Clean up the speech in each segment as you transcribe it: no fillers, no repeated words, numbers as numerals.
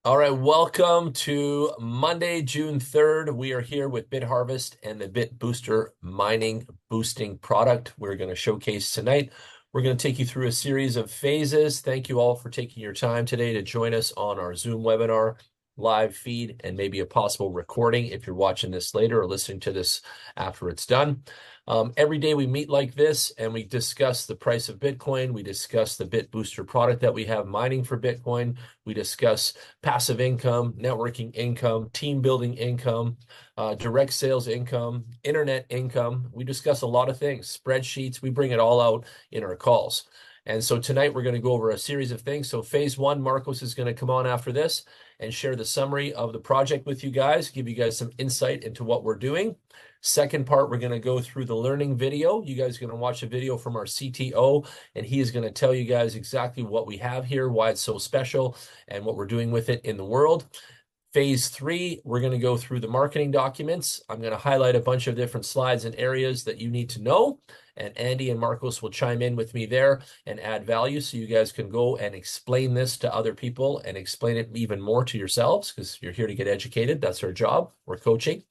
All right, welcome to Monday, June 3rd. We are here with BitHarvest and the BitBooster mining boosting product we're going to showcase tonight. We're going to take you through a series of phases. Thank you all for taking your time today to join us on our Zoom webinar, live feed, and maybe a possible recording if you're watching this later or listening to this after it's done. Every day we meet like this and we discuss the price of Bitcoin. We discuss the BitBooster product that we have mining for Bitcoin. We discuss passive income, networking income, team building income, direct sales income, internet income. We discuss a lot of things, spreadsheets. We bring it all out in our calls. And so tonight we're going to go over a series of things. So phase one, Marcos is going to come on after this and share the summary of the project with you guys, give you guys some insight into what we're doing. Second part, we're going to go through the learning video. You guys are going to watch a video from our CTO, and he is going to tell you guys exactly what we have here, why it's so special, and what we're doing with it in the world. Phase three, we're going to go through the marketing documents. I'm going to highlight a bunch of different slides and areas that you need to know. And Andy and Marcos will chime in with me there and add value so you guys can go and explain this to other people and explain it even more to yourselves because you're here to get educated. That's our job. We're coaching.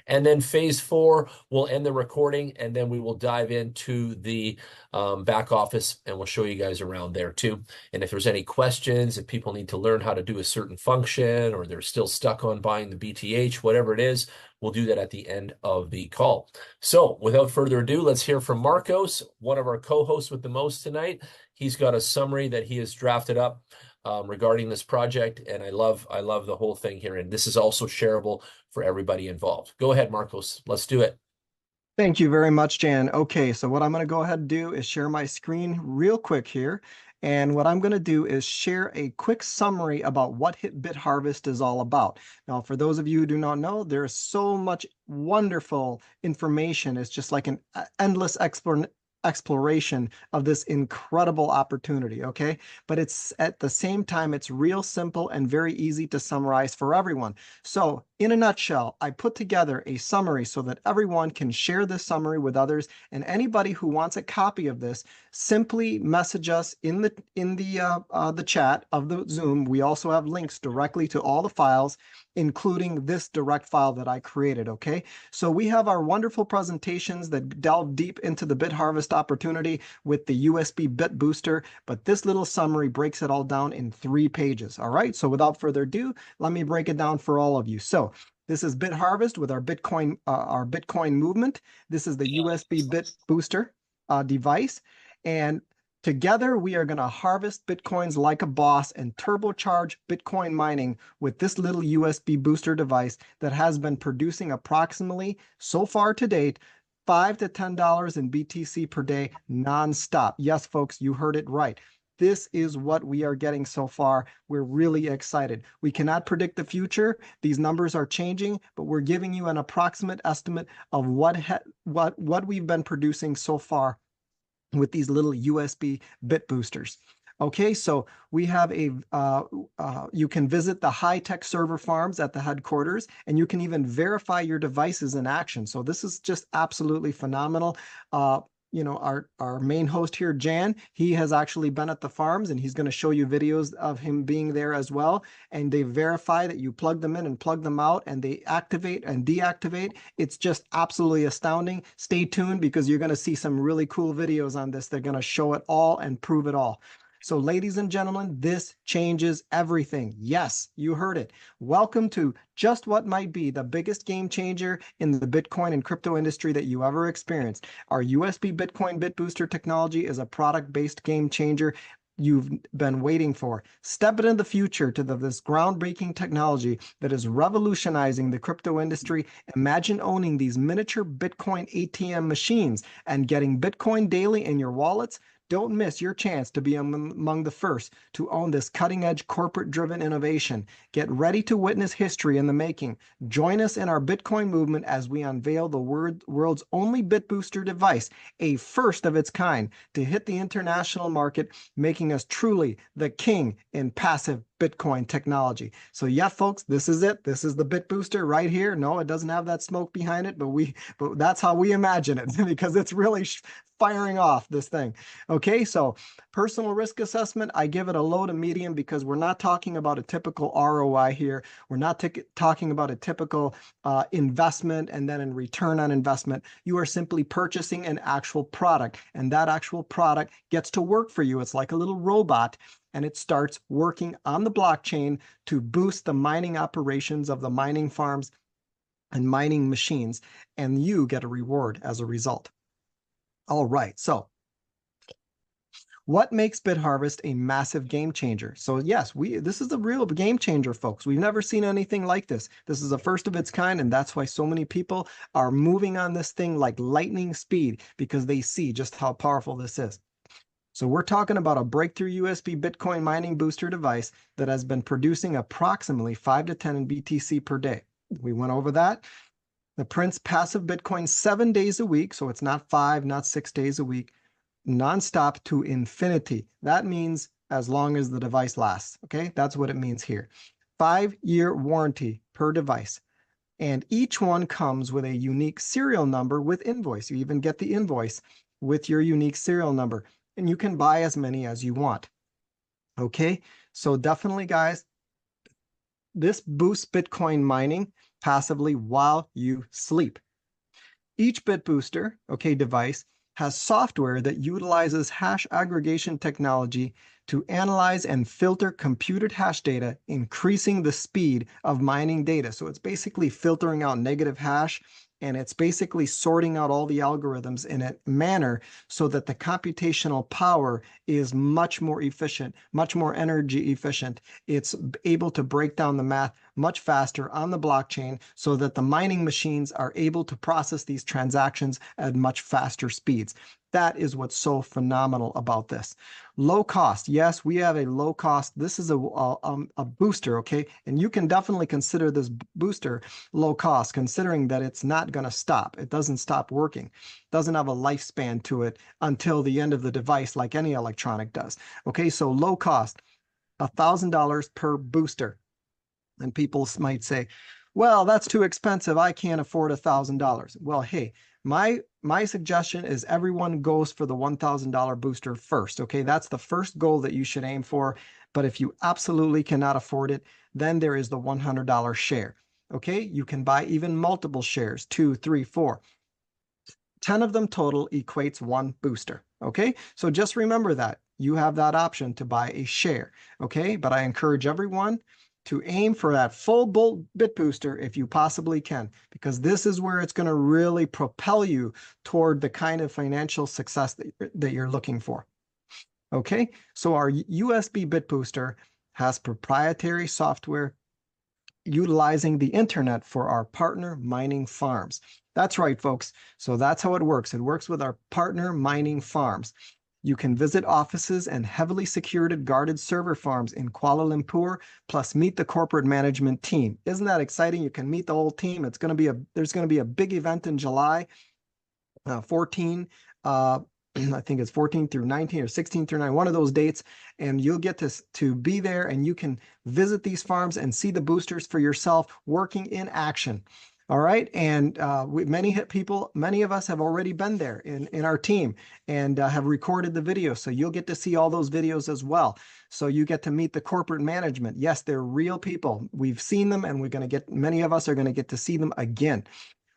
And then phase four, we'll end the recording and then we will dive into the back office and we'll show you guys around there too. And if there's any questions, if people need to learn how to do a certain function or they're still stuck on buying the BTH, whatever it is, we'll do that at the end of the call. So without further ado, let's hear from Marcos, one of our co-hosts with the most tonight. He's got a summary that he has drafted up regarding this project, and I love the whole thing here. And this is also shareable for everybody involved. Go ahead, Marcos. Let's do it. Thank you very much, Jan. Okay, so what I'm going to go ahead and do is share my screen real quick here. And what I'm going to do is share a quick summary about what BitHarvest is all about. Now, for those of you who do not know, there's so much wonderful information. It's just like an endless exploration of this incredible opportunity, okay? But it's at the same time, it's real simple and very easy to summarize for everyone. So in a nutshell, I put together a summary so that everyone can share this summary with others, and anybody who wants a copy of this, simply message us in the chat of the Zoom. We also have links directly to all the files, including this direct file that I created, okay? So we have our wonderful presentations that delve deep into the BitHarvest opportunity with the USB BitBooster, but this little summary breaks it all down in 3 pages, all right? So without further ado, let me break it down for all of you. So this is BitHarvest with our Bitcoin movement. This is the USB BitBooster device, and together, we are going to harvest Bitcoins like a boss and turbocharge Bitcoin mining with this little USB booster device that has been producing approximately, so far to date, $5 to $10 in BTC per day nonstop. Yes, folks, you heard it right. This is what we are getting so far. We're really excited. We cannot predict the future. These numbers are changing, but we're giving you an approximate estimate of what we've been producing so far with these little USB bit boosters. Okay, so we have you can visit the high-tech server farms at the headquarters, and you can even verify your devices in action. So this is just absolutely phenomenal. Our main host here, Jan, he has actually been at the farms, and he's going to show you videos of him being there as well. And they verify that you plug them in and plug them out, and they activate and deactivate. It's just absolutely astounding. Stay tuned because you're going to see some really cool videos on this. They're going to show it all and prove it all. So ladies and gentlemen, this changes everything. Yes, you heard it. Welcome to just what might be the biggest game changer in the Bitcoin and crypto industry that you ever experienced. Our USB Bitcoin BitBooster technology is a product-based game changer you've been waiting for. Step into the future to this groundbreaking technology that is revolutionizing the crypto industry. Imagine owning these miniature Bitcoin ATM machines and getting Bitcoin daily in your wallets. Don't miss your chance to be among the first to own this cutting-edge corporate-driven innovation. Get ready to witness history in the making. Join us in our Bitcoin movement as we unveil the world's only BitBooster device, a first of its kind, to hit the international market, making us truly the king in passive Bitcoin technology. So yeah, folks, this is it. This is the BitBooster right here. No, it doesn't have that smoke behind it, but that's how we imagine it because it's really firing off this thing. Okay, so personal risk assessment, I give it a low to medium because we're not talking about a typical ROI here. We're not talking about a typical investment and then in return on investment. You are simply purchasing an actual product, and that actual product gets to work for you. It's like a little robot, and it starts working on the blockchain to boost the mining operations of the mining farms and mining machines, and you get a reward as a result. All right, so what makes BitHarvest a massive game changer? So yes, this is a real game changer, folks. We've never seen anything like this. This is a first of its kind, and that's why so many people are moving on this thing like lightning speed because they see just how powerful this is. So we're talking about a breakthrough USB Bitcoin mining booster device that has been producing approximately 5 to 10 in BTC per day. We went over that. It prints passive Bitcoin 7 days a week, so it's not 5, not 6 days a week, nonstop to infinity. That means as long as the device lasts, okay? That's what it means here. 5-year warranty per device. And each one comes with a unique serial number with invoice. You even get the invoice with your unique serial number, and you can buy as many as you want. Okay, so definitely, guys, this boosts Bitcoin mining passively while you sleep. Each BitBooster, okay, device has software that utilizes hash aggregation technology to analyze and filter computed hash data, increasing the speed of mining data. So it's basically filtering out negative hash, and it's basically sorting out all the algorithms in a manner so that the computational power is much more efficient, much more energy efficient. It's able to break down the math much faster on the blockchain so that the mining machines are able to process these transactions at much faster speeds. That is what's so phenomenal about this. Low cost. Yes, we have a low cost. This is a booster, okay? And you can definitely consider this booster low cost, considering that it's not going to stop. It doesn't stop working. It doesn't have a lifespan to it until the end of the device like any electronic does. Okay, so low cost, $1,000 per booster. And people might say, well, that's too expensive. I can't afford $1,000. Well, hey, my suggestion is everyone goes for the $1,000 booster first. Okay, that's the first goal that you should aim for. But if you absolutely cannot afford it, then there is the $100 share. Okay, you can buy even multiple shares, 2, 3, 4. 10 of them total equates one booster. Okay, so just remember that you have that option to buy a share. Okay, but I encourage everyone to aim for that full bit booster if you possibly can, because this is where it's going to really propel you toward the kind of financial success that you're looking for. Okay, so our USB bit booster has proprietary software utilizing the internet for our partner mining farms. That's right, folks. So that's how it works. It works with our partner mining farms. You can visit offices and heavily secured guarded server farms in Kuala Lumpur, plus meet the corporate management team. Isn't that exciting? You can meet the whole team. There's going to be a big event in July 14. I think it's 14 through 19 or 16 through 9, one of those dates, and you'll get to be there, and you can visit these farms and see the boosters for yourself working in action. All right, and many of us have already been there in our team and have recorded the video, so you'll get to see all those videos as well. So you get to meet the corporate management. Yes, they're real people. We've seen them, and many of us are going to get to see them again.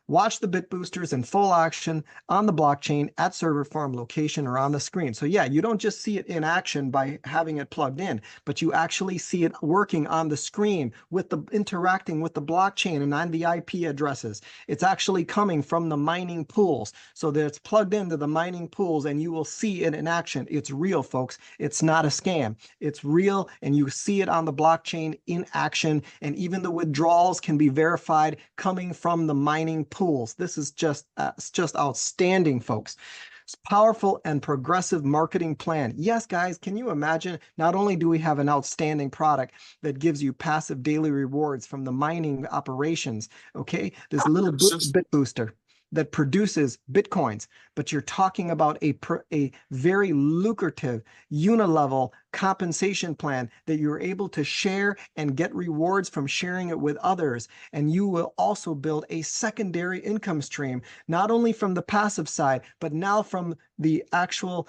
Watch the bit boosters in full action on the blockchain at server farm location or on the screen. So yeah, you don't just see it in action by having it plugged in, but you actually see it working on the screen with interacting with the blockchain and on the IP addresses. It's actually coming from the mining pools. So that it's plugged into the mining pools and you will see it in action. It's real, folks. It's not a scam. It's real, and you see it on the blockchain in action, and even the withdrawals can be verified coming from the mining pools. This is just outstanding, folks. It's powerful and progressive marketing plan. Yes, guys, can you imagine? Not only do we have an outstanding product that gives you passive daily rewards from the mining operations, okay, this little bit booster. that produces Bitcoins, but you're talking about a very lucrative unilevel compensation plan that you're able to share and get rewards from sharing it with others. And you will also build a secondary income stream, not only from the passive side, but now from the actual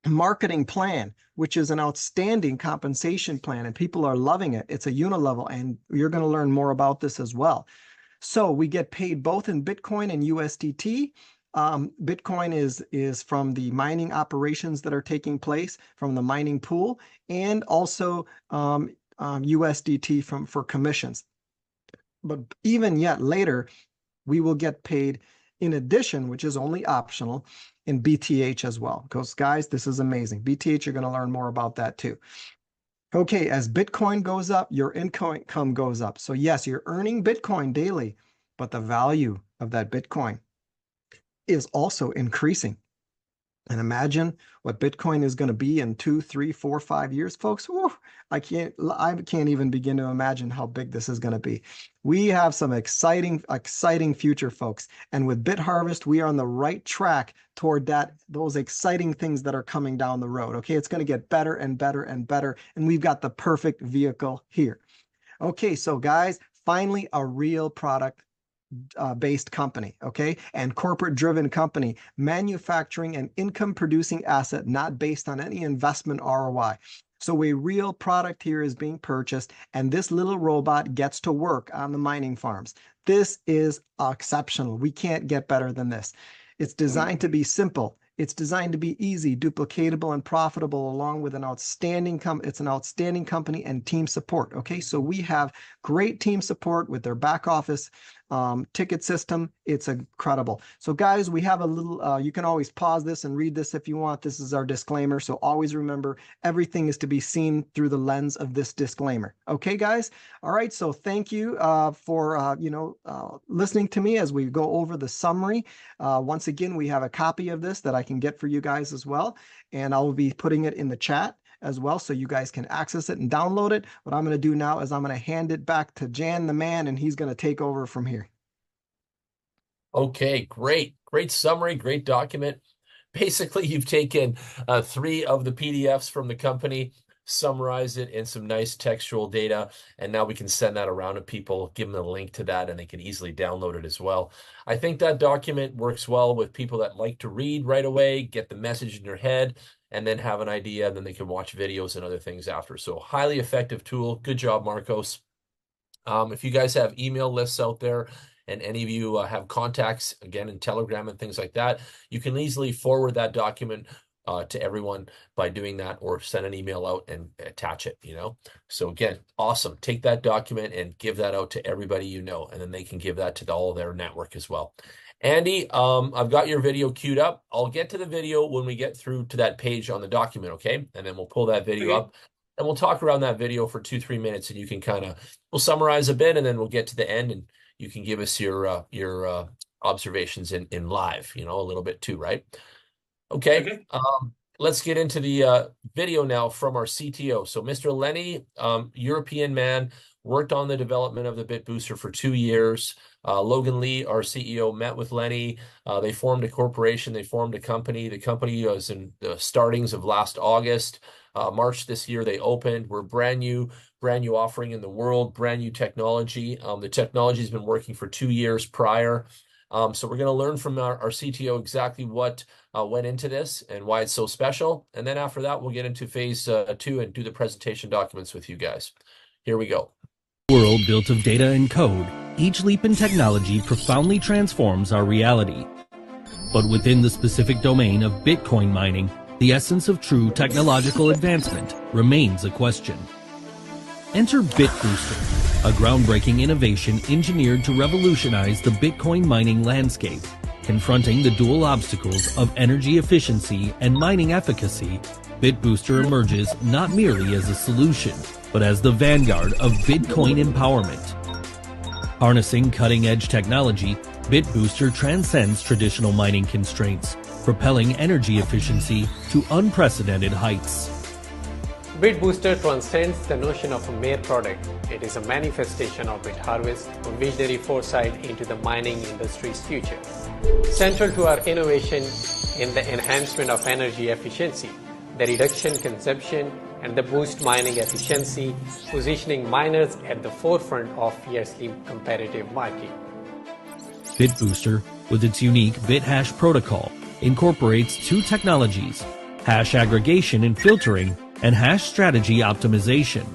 marketing plan, which is an outstanding compensation plan, and people are loving it. It's a unilevel, and you're going to learn more about this as well. So we get paid both in Bitcoin and USDT. Bitcoin is from the mining operations that are taking place from the mining pool, and also USDT for commissions. But even yet later, we will get paid in addition, which is only optional, in BTH as well. Because guys, this is amazing. BTH, you're going to learn more about that too. Okay, as Bitcoin goes up, your income goes up. So yes, you're earning Bitcoin daily, but the value of that Bitcoin is also increasing. And imagine what Bitcoin is going to be in 2, 3, 4, 5 years, folks. Whew, I can't even begin to imagine how big this is going to be. We have some exciting future, folks. And with BitHarvest, we are on the right track toward those exciting things that are coming down the road. Okay, it's going to get better and better and better. And we've got the perfect vehicle here. Okay, so guys, finally a real product based company, okay, and corporate driven company, manufacturing an income producing asset not based on any investment ROI. So a real product here is being purchased, and this little robot gets to work on the mining farms. This is exceptional. We can't get better than this. It's designed to be simple. It's designed to be easy, duplicatable, and profitable, along with an outstanding company and team support. Okay, so we have great team support with their back office ticket system. It's incredible. So guys, we have a little, you can always pause this and read this if you want. This is our disclaimer. So always remember, everything is to be seen through the lens of this disclaimer. Okay, guys? All right, so thank you for, listening to me as we go over the summary. Once again, we have a copy of this that I can get for you guys as well. And I will be putting it in the chat as well, so you guys can access it and download it. What I'm going to do now is I'm going to hand it back to Jan the man, and he's going to take over from here. Okay, great summary, great document. Basically, you've taken 3 of the PDFs from the company, summarized it in some nice textual data, and now we can send that around to people, give them a link to that, and they can easily download it as well. I think that document works well with people that like to read right away, get the message in their head, and then have an idea, and then they can watch videos and other things after. So highly effective tool. Good job, Marcos. If you guys have email lists out there, and any of you have contacts, again, in Telegram and things like that, you can easily forward that document to everyone by doing that, or send an email out and attach it, So again, awesome. Take that document and give that out to everybody you know, and then they can give that to all their network as well. Andy, I've got your video queued up. I'll get to the video when we get through to that page on the document, okay? And then we'll pull that video up, and we'll talk around that video for 2-3 minutes, and you can we'll summarize a bit, and then we'll get to the end, and you can give us your observations in live, a little bit too, right? Okay. Let's get into the video now from our CTO. So Mr. Lenny, European man, worked on the development of the BitBooster for 2 years. Logan Lee, our CEO, met with Lenny. They formed a corporation. They formed a company. The company was in the startings of last August. March this year, they opened. We're brand new offering in the world, brand new technology. The technology has been working for 2 years prior. So we're going to learn from our CTO exactly what went into this and why it's so special. And then after that, we'll get into phase 2 and do the presentation documents with you guys. Here we go. World built of data and code, each leap in technology profoundly transforms our reality. But within the specific domain of Bitcoin mining, the essence of true technological advancement remains a question. Enter BitBooster, a groundbreaking innovation engineered to revolutionize the Bitcoin mining landscape. Confronting the dual obstacles of energy efficiency and mining efficacy, BitBooster emerges not merely as a solution, but as the vanguard of Bitcoin empowerment. Harnessing cutting-edge technology, BitBooster transcends traditional mining constraints, propelling energy efficiency to unprecedented heights. BitBooster transcends the notion of a mere product. It is a manifestation of BitHarvest, a visionary foresight into the mining industry's future. Central to our innovation in the enhancement of energy efficiency, the reduction consumption, and the boost mining efficiency, positioning miners at the forefront of fiercely competitive market. BitBooster, with its unique BitHash protocol, incorporates two technologies: hash aggregation and filtering, and hash strategy optimization.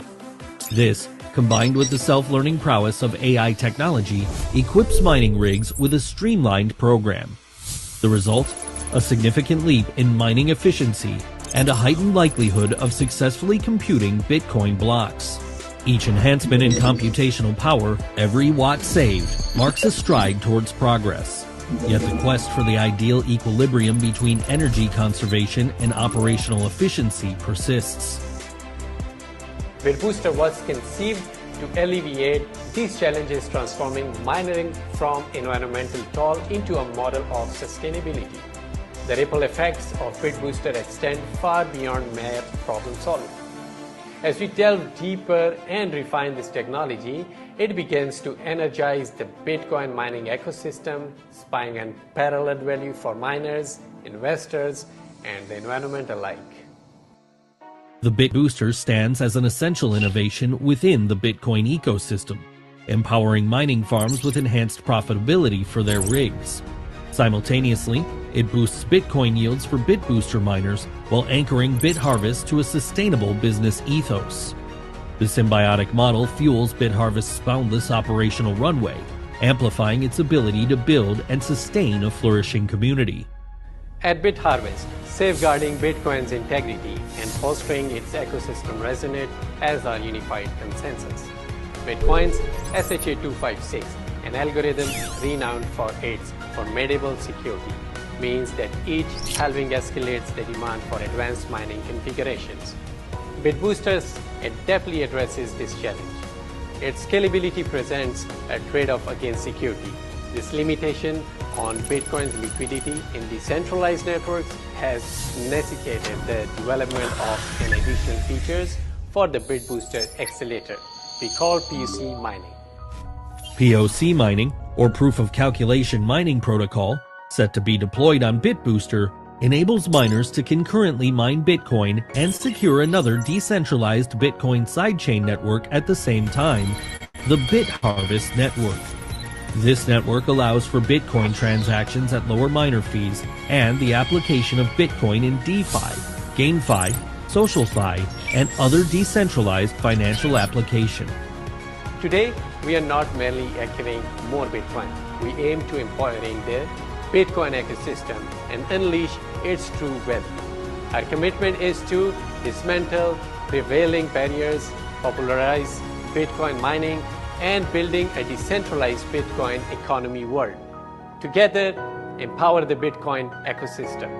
This, combined with the self-learning prowess of AI technology, equips mining rigs with a streamlined program. The result? A significant leap in mining efficiency and a heightened likelihood of successfully computing Bitcoin blocks. Each enhancement in computational power, every watt saved, marks a stride towards progress. Yet the quest for the ideal equilibrium between energy conservation and operational efficiency persists. BitBooster was conceived to alleviate these challenges, transforming mining from environmental toil into a model of sustainability. The ripple effects of BitBooster extend far beyond mere problem solving. As we delve deeper and refine this technology, it begins to energize the Bitcoin mining ecosystem, spying unparalleled value for miners, investors, and the environment alike. The BitBooster stands as an essential innovation within the Bitcoin ecosystem, empowering mining farms with enhanced profitability for their rigs. Simultaneously, it boosts Bitcoin yields for BitBooster miners while anchoring BitHarvest to a sustainable business ethos. The symbiotic model fuels BitHarvest's boundless operational runway, amplifying its ability to build and sustain a flourishing community. At BitHarvest, safeguarding Bitcoin's integrity and fostering its ecosystem resonate as our unified consensus. Bitcoin's SHA-256, an algorithm renowned for its formidable security, means that each halving escalates the demand for advanced mining configurations. BitBooster adeptly addresses this challenge. Its scalability presents a trade-off against security. This limitation on Bitcoin's liquidity in decentralized networks has necessitated the development of an additional features for the BitBooster accelerator we call POC mining. POC mining, or Proof of Calculation Mining Protocol, set to be deployed on BitBooster, enables miners to concurrently mine Bitcoin and secure another decentralized Bitcoin sidechain network at the same time, the BitHarvest network. This network allows for Bitcoin transactions at lower miner fees and the application of Bitcoin in DeFi, GameFi, SocialFi, and other decentralized financial applications. Today, we are not merely acquiring more Bitcoin. We aim to empowering the Bitcoin ecosystem and unleash its true value. Our commitment is to dismantle prevailing barriers, popularize Bitcoin mining, and building a decentralized Bitcoin economy world. Together, empower the Bitcoin ecosystem.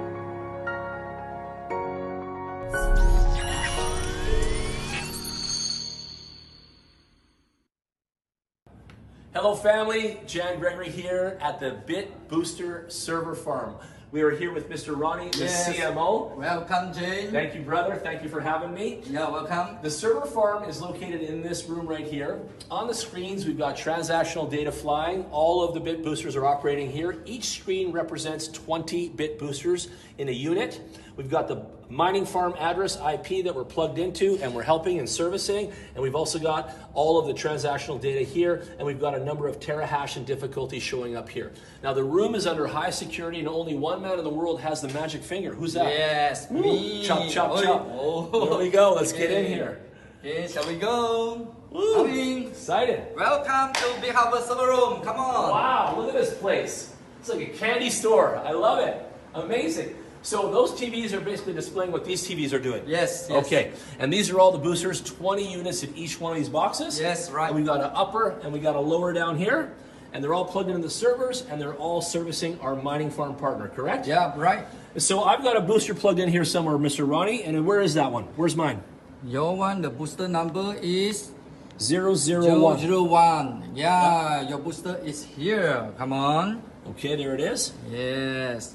Hello family, Jan Gregory here at the BitBooster server farm. We are here with Mr. Ronnie, the CMO. Welcome, Jane. Thank you, brother. Thank you for having me. Yeah, welcome. The server farm is located in this room right here. On the screens, we've got transactional data flying. All of the BitBoosters are operating here. Each screen represents 20 BitBoosters in a unit. We've got the mining farm address IP that we're plugged into and we're helping and servicing. And we've also got all of the transactional data here. And we've got a number of terahash and difficulty showing up here. Now the room is under high security and only one man in the world has the magic finger. Who's that? Yes, me. Chop, chop, chop. Here we go. Let's get in here. Okay, shall we go? Woo. Coming. Excited. Welcome to BitHarvest server room. Come on. Wow, look at this place. It's like a candy store. I love it. Amazing. So those TVs are basically displaying what these TVs are doing? Yes. Okay, and these are all the boosters, 20 units in each one of these boxes? Yes, right. And we've got an upper and we got a lower down here, and they're all plugged into the servers, and they're all servicing our mining farm partner, correct? Yeah, right. So I've got a booster plugged in here somewhere, Mr. Ronnie, and where is that one? Where's mine? Your one, the booster number is 001. 001. Yeah, your booster is here. Come on. Okay, there it is. Yes.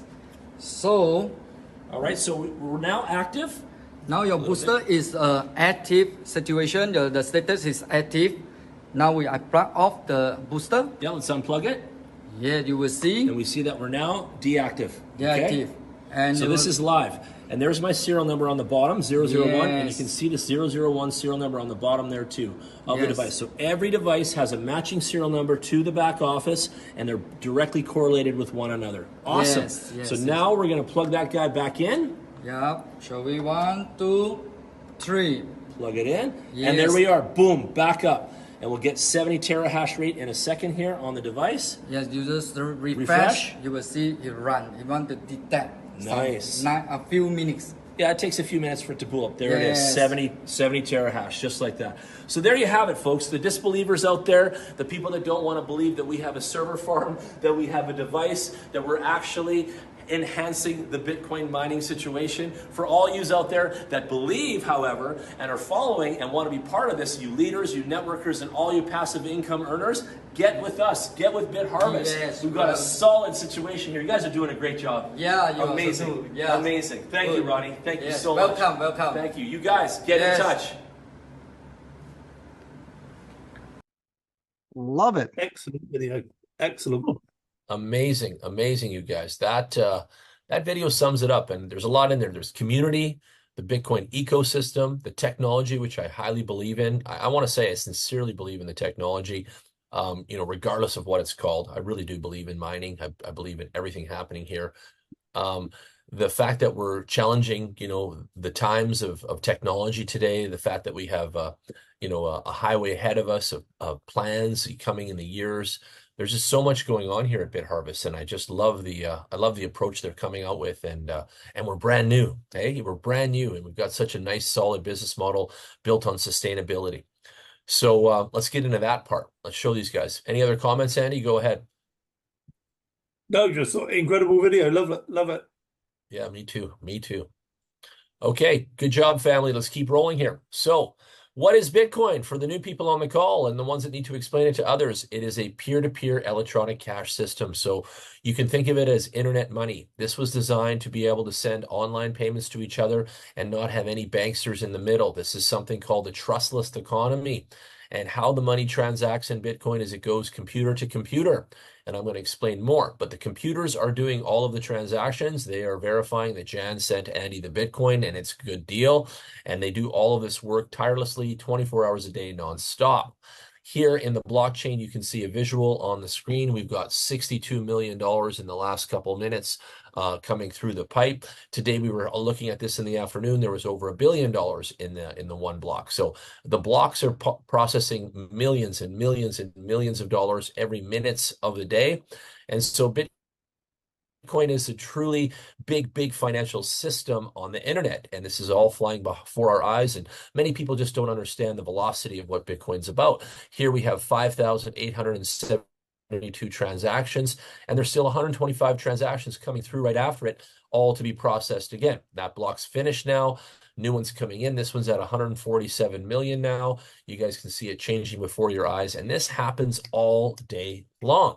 So, all right, so we're now active. Now your booster is active situation. The status is active. Now we plug off the booster. Yeah, let's unplug it. Yeah, you will see. And we see that we're now deactive. Deactive. Okay? And so this is live. And there's my serial number on the bottom, 001. And you Yes. can see the 001 serial number on the bottom there too of the Yes. device. So every device has a matching serial number to the back office, and they're directly correlated with one another. Awesome. Yes, yes, so yes. now we're going to plug that guy back in. Yeah. Shall we? 1, 2, 3. Plug it in. Yes. And there we are. Boom, back up. And we'll get 70 terahash rate in a second here on the device. Yes, you just refresh. Refresh. You will see it run. You want to detect. Nice. A few minutes. Yeah, it takes a few minutes for it to pull up. There it is, Yes. 70 terahash, just like that. So there you have it, folks. The disbelievers out there, the people that don't want to believe that we have a server farm, that we have a device, that we're actually enhancing the Bitcoin mining situation. For all yous out there that believe, however, and are following and want to be part of this, you leaders, you networkers, and all you passive income earners, get with us. Get with BitHarvest. Yes, We've got a well. solid situation here. You guys are doing a great job. Yeah, you Amazing. also do. Yeah. Amazing. Thank you, Good. Ronnie. Thank you Yes. so much. Welcome, welcome. Thank you. You guys, get Yes. in touch. Love it. Excellent video. Excellent. Amazing, amazing, you guys. That video sums it up, and there's a lot in there. There's community, the Bitcoin ecosystem, the technology, which I highly believe in. I want to say I sincerely believe in the technology. Regardless of what it's called, I really do believe in mining. I believe in everything happening here. The fact that we're challenging, the times of technology today, the fact that we have, a highway ahead of us of plans coming in the years. There's just so much going on here at BitHarvest, and I just love I love the approach they're coming out with, and we're brand new. Hey, we're brand new, and we've got such a nice, solid business model built on sustainability. So let's get into that part. Let's show these guys. Any other comments, Andy? Go ahead. No, just incredible video. Love it. Love it. Yeah, me too. Me too. Okay, good job, family. Let's keep rolling here. So, what is Bitcoin for the new people on the call and the ones that need to explain it to others? It is a peer-to-peer electronic cash system. So you can think of it as internet money. This was designed to be able to send online payments to each other and not have any banksters in the middle. This is something called a trustless economy. And how the money transacts in Bitcoin is it goes computer to computer. And I'm going to explain more. But the computers are doing all of the transactions. They are verifying that Jan sent Andy the Bitcoin and it's a good deal. And they do all of this work tirelessly, 24 hours a day, nonstop. Here in the blockchain, you can see a visual on the screen. We've got $62 million in the last couple minutes coming through the pipe. Today, we were looking at this in the afternoon. There was over $1 billion in the one block. So the blocks are processing millions and millions and millions of dollars every minute of the day. And so Bitcoin is a truly big financial system on the internet, and this is all flying before our eyes, and many people just don't understand the velocity of what Bitcoin's about. Here we have 5,872 transactions, and there's still 125 transactions coming through right after it, all to be processed again. That block's finished now. New one's coming in. This one's at 147 million now. You guys can see it changing before your eyes, and this happens all day long.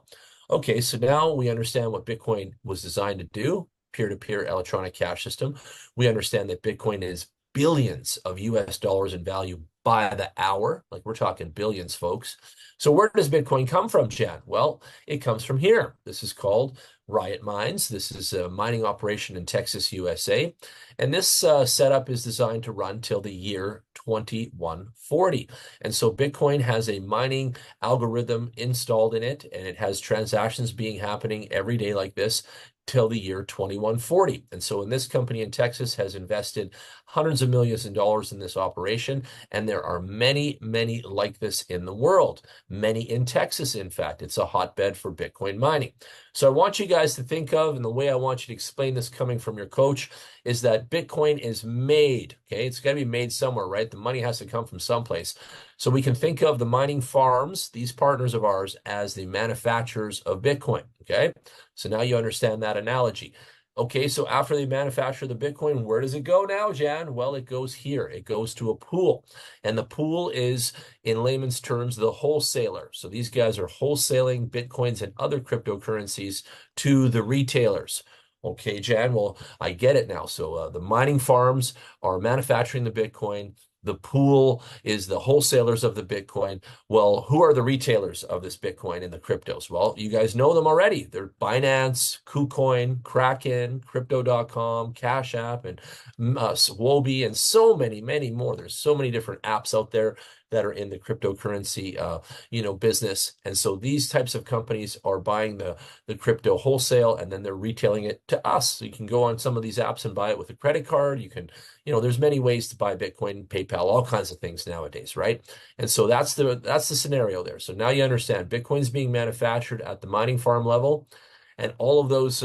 Okay, so now we understand what Bitcoin was designed to do, peer-to-peer electronic cash system. We understand that Bitcoin is billions of US dollars in value by the hour. Like, we're talking billions, folks. So where does Bitcoin come from, Jan? Well, it comes from here. This is called Riot Mines. This is a mining operation in Texas, USA. And this setup is designed to run till the year 2140. And so Bitcoin has a mining algorithm installed in it, and it has transactions happening every day like this till the year 2140. And so this company in Texas has invested hundreds of millions of dollars in this operation, and there are many like this in the world, many in Texas. In fact, it's a hotbed for Bitcoin mining. So I want you guys to think of, and the way I want you to explain this coming from your coach, is that Bitcoin is made, okay? It's got to be made somewhere, right? The money has to come from someplace. So we can think of the mining farms, these partners of ours, as the manufacturers of Bitcoin, okay? So now you understand that analogy. Okay, so after they manufacture the Bitcoin, where does it go now, Jan? Well, it goes here. It goes to a pool. And the pool is, in layman's terms, the wholesaler. So these guys are wholesaling Bitcoins and other cryptocurrencies to the retailers. Okay, Jan, well, I get it now. So the mining farms are manufacturing the Bitcoin. The pool is the wholesalers of the Bitcoin. Well, who are the retailers of this Bitcoin and the cryptos? Well, you guys know them already. They're Binance, KuCoin, Kraken, Crypto.com, Cash App, and Wobi, and so many, many more. There's so many different apps out there that are in the cryptocurrency, business. And so these types of companies are buying the crypto wholesale, and then they're retailing it to us. So you can go on some of these apps and buy it with a credit card. You can, there's many ways to buy Bitcoin, PayPal, all kinds of things nowadays, right? And so that's the scenario there. So now you understand Bitcoin's being manufactured at the mining farm level. And all of those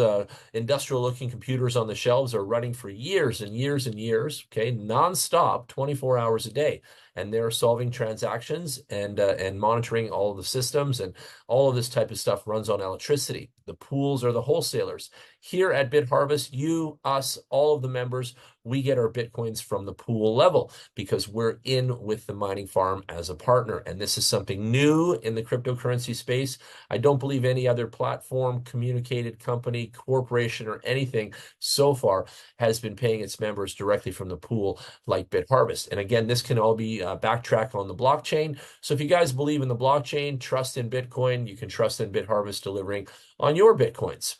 industrial looking computers on the shelves are running for years and years and years, okay, nonstop, 24 hours a day. And they're solving transactions and monitoring all of the systems, and all of this type of stuff runs on electricity. The pools are the wholesalers. Here at BitHarvest, you, us, all of the members, we get our Bitcoins from the pool level because we're in with the mining farm as a partner. And this is something new in the cryptocurrency space. I don't believe any other platform, communicated company, corporation, or anything so far has been paying its members directly from the pool like BitHarvest. And again, this can all be backtracked on the blockchain. So if you guys believe in the blockchain, trust in Bitcoin, you can trust in BitHarvest delivering on your Bitcoins.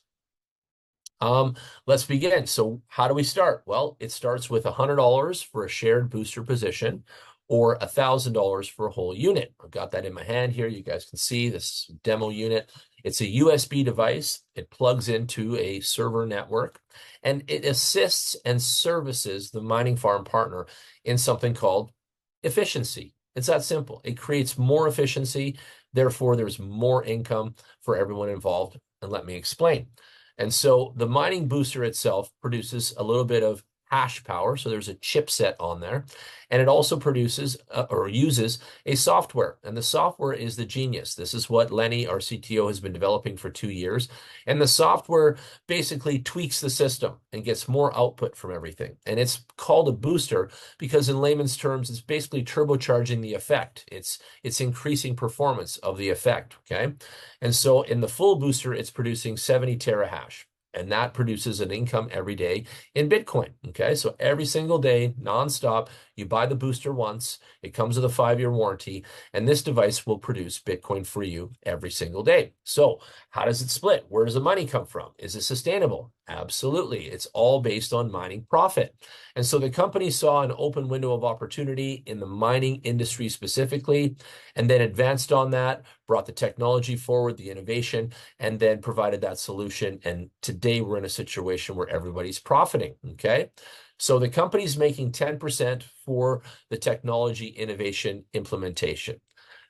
Let's begin. So how do we start? Well, it starts with $100 for a shared booster position, or $1,000 for a whole unit. I've got that in my hand here. You guys can see this demo unit. It's a USB device. It plugs into a server network, and it assists and services the mining farm partner in something called efficiency. It's that simple. It creates more efficiency. Therefore, there's more income for everyone involved. And let me explain. And so the mining booster itself produces a little bit of hash power. So there's a chipset on there, and it also produces or uses a software, and the software is the genius. This is what Lenny, our CTO, has been developing for 2 years. And the software basically tweaks the system and gets more output from everything. And it's called a booster because in layman's terms, it's basically turbocharging the effect. It's increasing performance of the effect, okay? And so in the full booster, it's producing 70 terahash. And that produces an income every day in Bitcoin, okay? So every single day, nonstop, you buy the booster once, it comes with a 5-year warranty, and this device will produce Bitcoin for you every single day. So how does it split? Where does the money come from? Is it sustainable? Absolutely. It's all based on mining profit. And so the company saw an open window of opportunity in the mining industry specifically, and then advanced on that, brought the technology forward, the innovation, and then provided that solution. And today we're in a situation where everybody's profiting, okay? So the company's making 10% for the technology innovation implementation.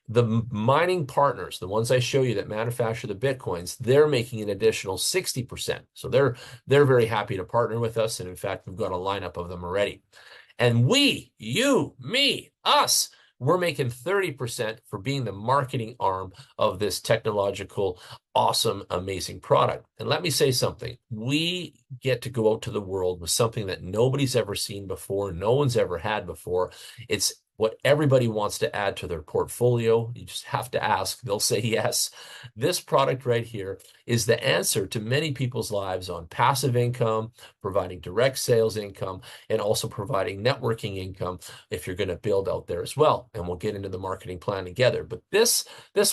The mining partners, the ones I show you that manufacture the Bitcoins, they're making an additional 60%. So they're very happy to partner with us. And in fact, we've got a lineup of them already. And we, you, me, us, we're making 30% for being the marketing arm of this technological, awesome, amazing product. And let me say something. We get to go out to the world with something that nobody's ever seen before, no one's ever had before. It's what everybody wants to add to their portfolio. You just have to ask, they'll say yes. This product right here is the answer to many people's lives on passive income, providing direct sales income, and also providing networking income if you're going to build out there as well. And we'll get into the marketing plan together. But this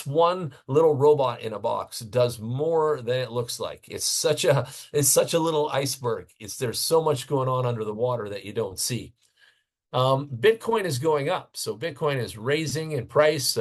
one little robot in a box does more than it looks like. It's such a little iceberg. There's so much going on under the water that you don't see. Bitcoin is going up. So Bitcoin is raising in price.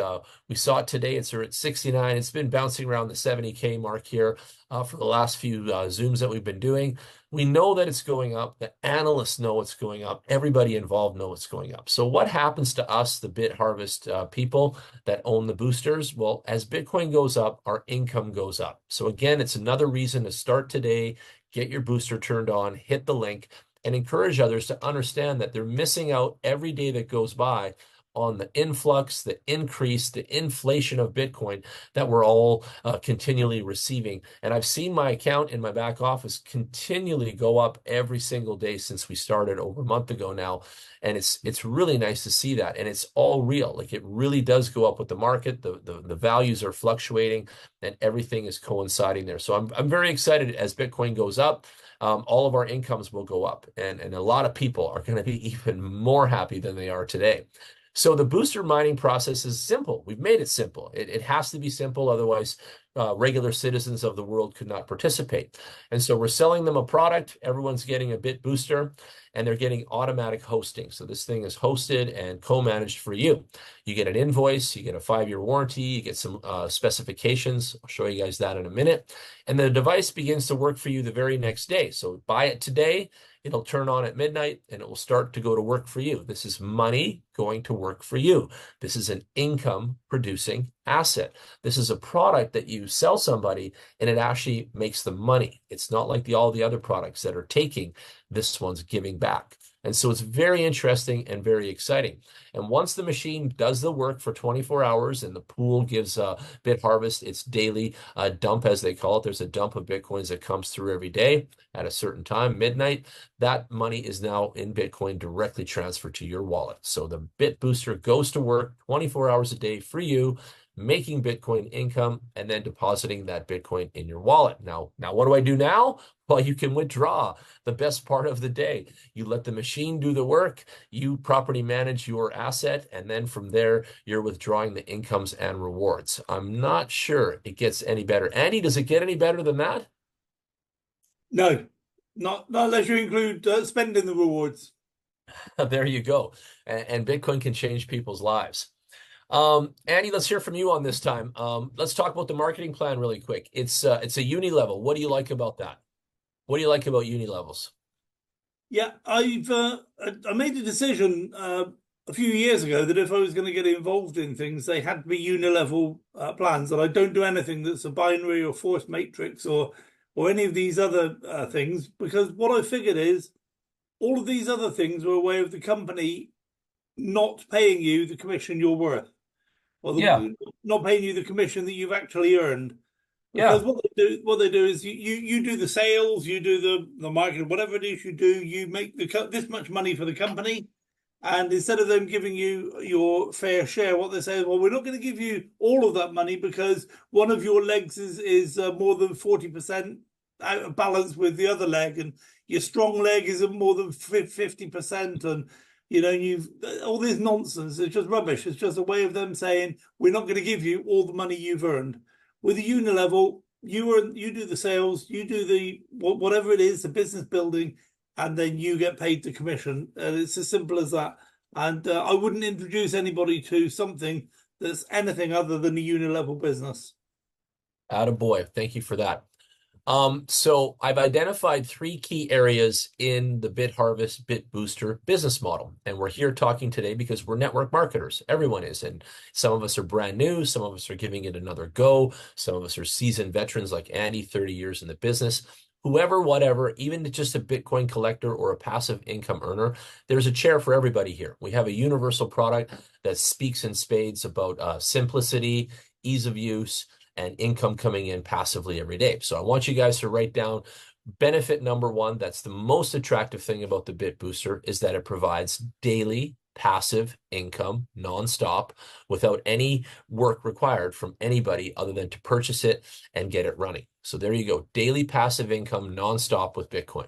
We saw it today. It's at 69. It's been bouncing around the 70K mark here for the last few Zooms that we've been doing. We know that it's going up. The analysts know it's going up. Everybody involved know it's going up. So what happens to us, the BitHarvest people that own the boosters? Well, as Bitcoin goes up, our income goes up. So again, it's another reason to start today, get your booster turned on, hit the link, and encourage others to understand that they're missing out every day that goes by on the influx, the increase, the inflation of Bitcoin that we're all continually receiving. And I've seen my account in my back office continually go up every single day since we started over a month ago now. And it's really nice to see that. And it's all real. Like, it really does go up with the market. The values are fluctuating and everything is coinciding there. So I'm very excited as Bitcoin goes up. all of our incomes will go up. And a lot of people are going to be even more happy than they are today. So the booster mining process is simple. We've made it simple. It has to be simple. Otherwise, regular citizens of the world could not participate. And so we're selling them a product. Everyone's getting a BitBooster, and they're getting automatic hosting. So this thing is hosted and co-managed for you. You get an invoice, you get a 5-year warranty, you get some specifications. I'll show you guys that in a minute. And the device begins to work for you the very next day. So buy it today. It'll turn on at midnight and it will start to go to work for you. This is money going to work for you. This is an income producing asset. This is a product that you sell somebody and it actually makes them money. It's not like all the other products that are taking. This one's giving back. And so it's very interesting and very exciting. And once the machine does the work for 24 hours and the pool gives BitHarvest its daily dump, as they call it, there's a dump of Bitcoins that comes through every day at a certain time, midnight, that money is now in Bitcoin directly transferred to your wallet. So the BitBooster goes to work 24 hours a day for you, making Bitcoin income and then depositing that Bitcoin in your wallet. Now what do I do now? Well, you can withdraw. The best part of the day. You let the machine do the work, you properly manage your asset, and then from there, you're withdrawing the incomes and rewards. I'm not sure it gets any better. Andy, does it get any better than that? No, not unless you include spending the rewards. There you go. And Bitcoin can change people's lives. Andy, let's hear from you on this time. Let's talk about the marketing plan really quick. It's a uni level. What do you like about that? What do you like about uni levels? Yeah, I made a decision a few years ago that if I was going to get involved in things, they had to be uni-level plans. And I don't do anything that's a binary or forced matrix or any of these other things, because what I figured is all of these other things were a way of the company not paying you the commission you're worth, or not paying you the commission that you've actually earned. Because what they do is you do the sales, you do the marketing, whatever it is you do, you make this much money for the company, and instead of them giving you your fair share, what they say is, well, we're not going to give you all of that money because one of your legs is more than 40% out of balance with the other leg, and your strong leg is more than 50%, and you've all this nonsense. It's just rubbish. It's just a way of them saying we're not going to give you all the money you've earned. With the uni level, you do the sales, you do the whatever it is, the business building, and then you get paid the commission. And it's as simple as that. And I wouldn't introduce anybody to something that's anything other than a uni level business. Attaboy. Thank you for that. So I've identified 3 key areas in the BitHarvest BitBooster business model. And we're here talking today because we're network marketers. Everyone is. And some of us are brand new. Some of us are giving it another go. Some of us are seasoned veterans like Andy, 30 years in the business. Whoever, whatever, even just a Bitcoin collector or a passive income earner, there's a chair for everybody here. We have a universal product that speaks in spades about simplicity, ease of use, and income coming in passively every day. So I want you guys to write down benefit number 1. That's the most attractive thing about the BitBooster, is that it provides daily passive income nonstop without any work required from anybody other than to purchase it and get it running. So there you go. Daily passive income nonstop with Bitcoin.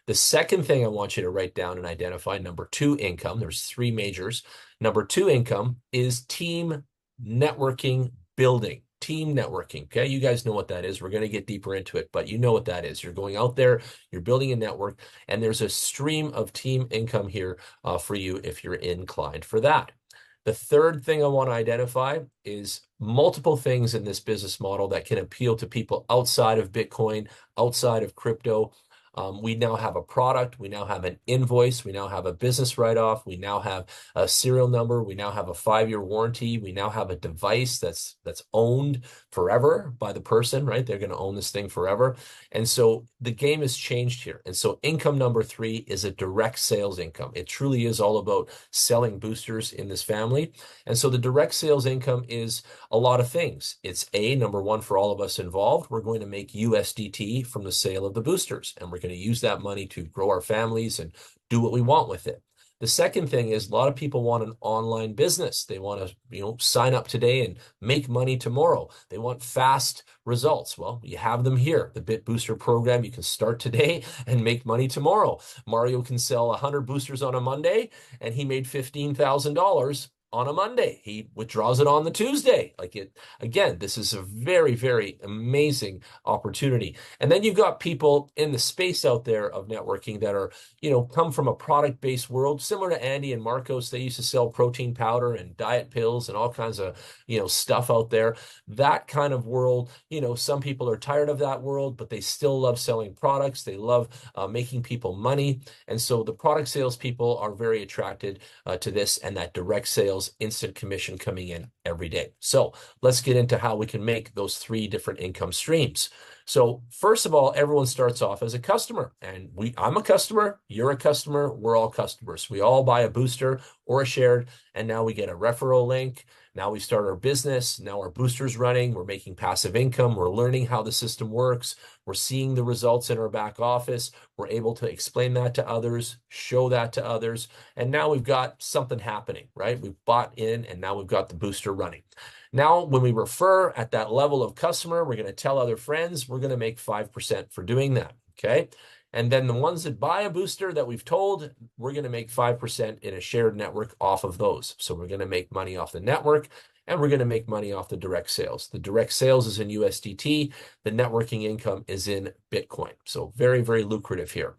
The second thing I want you to write down and identify, number 2 income. There's 3 majors. Number 2 income is team networking building. Team networking. Okay, you guys know what that is. We're going to get deeper into it, but you know what that is. You're going out there, you're building a network, and there's a stream of team income here for you if you're inclined for that. The third thing I want to identify is multiple things in this business model that can appeal to people outside of Bitcoin, outside of crypto. We now have a product, we now have an invoice, we now have a business write-off, we now have a serial number, we now have a 5-year warranty, we now have a device that's owned forever by the person, right? They're going to own this thing forever. And so the game has changed here. And so income number 3 is a direct sales income. It truly is all about selling boosters in this family. And so the direct sales income is a lot of things. It's number 1 for all of us involved. We're going to make USDT from the sale of the boosters, and we're going to use that money to grow our families and do what we want with it. The second thing is a lot of people want an online business. They want to, sign up today and make money tomorrow. They want fast results. Well, you have them here. The BitBooster program, you can start today and make money tomorrow. Mario can sell 100 boosters on a Monday, and he made $15,000 on a Monday. He withdraws it on the Tuesday. Again, this is a very, very amazing opportunity. And then you've got people in the space out there of networking that are, come from a product-based world, similar to Andy and Marcos. They used to sell protein powder and diet pills and all kinds of, stuff out there. That kind of world, some people are tired of that world, but they still love selling products. They love making people money. And so the product sales people are very attracted to this and that direct sales, instant commission coming in every day. So let's get into how we can make those 3 different income streams. So first of all, everyone starts off as a customer, and I'm a customer, you're a customer, we're all customers. We all buy a booster or a shared, and now we get a referral link. Now we start our business. Now our booster's running. We're making passive income. We're learning how the system works. We're seeing the results in our back office. We're able to explain that to others, show that to others. And now we've got something happening, right? We've bought in, and now we've got the booster running. Now, when we refer at that level of customer, we're going to tell other friends, we're going to make 5% for doing that, okay? And then the ones that buy a booster that we've told, we're going to make 5% in a shared network off of those. So we're going to make money off the network, and we're going to make money off the direct sales. The direct sales is in USDT. The networking income is in Bitcoin. So very, very lucrative here.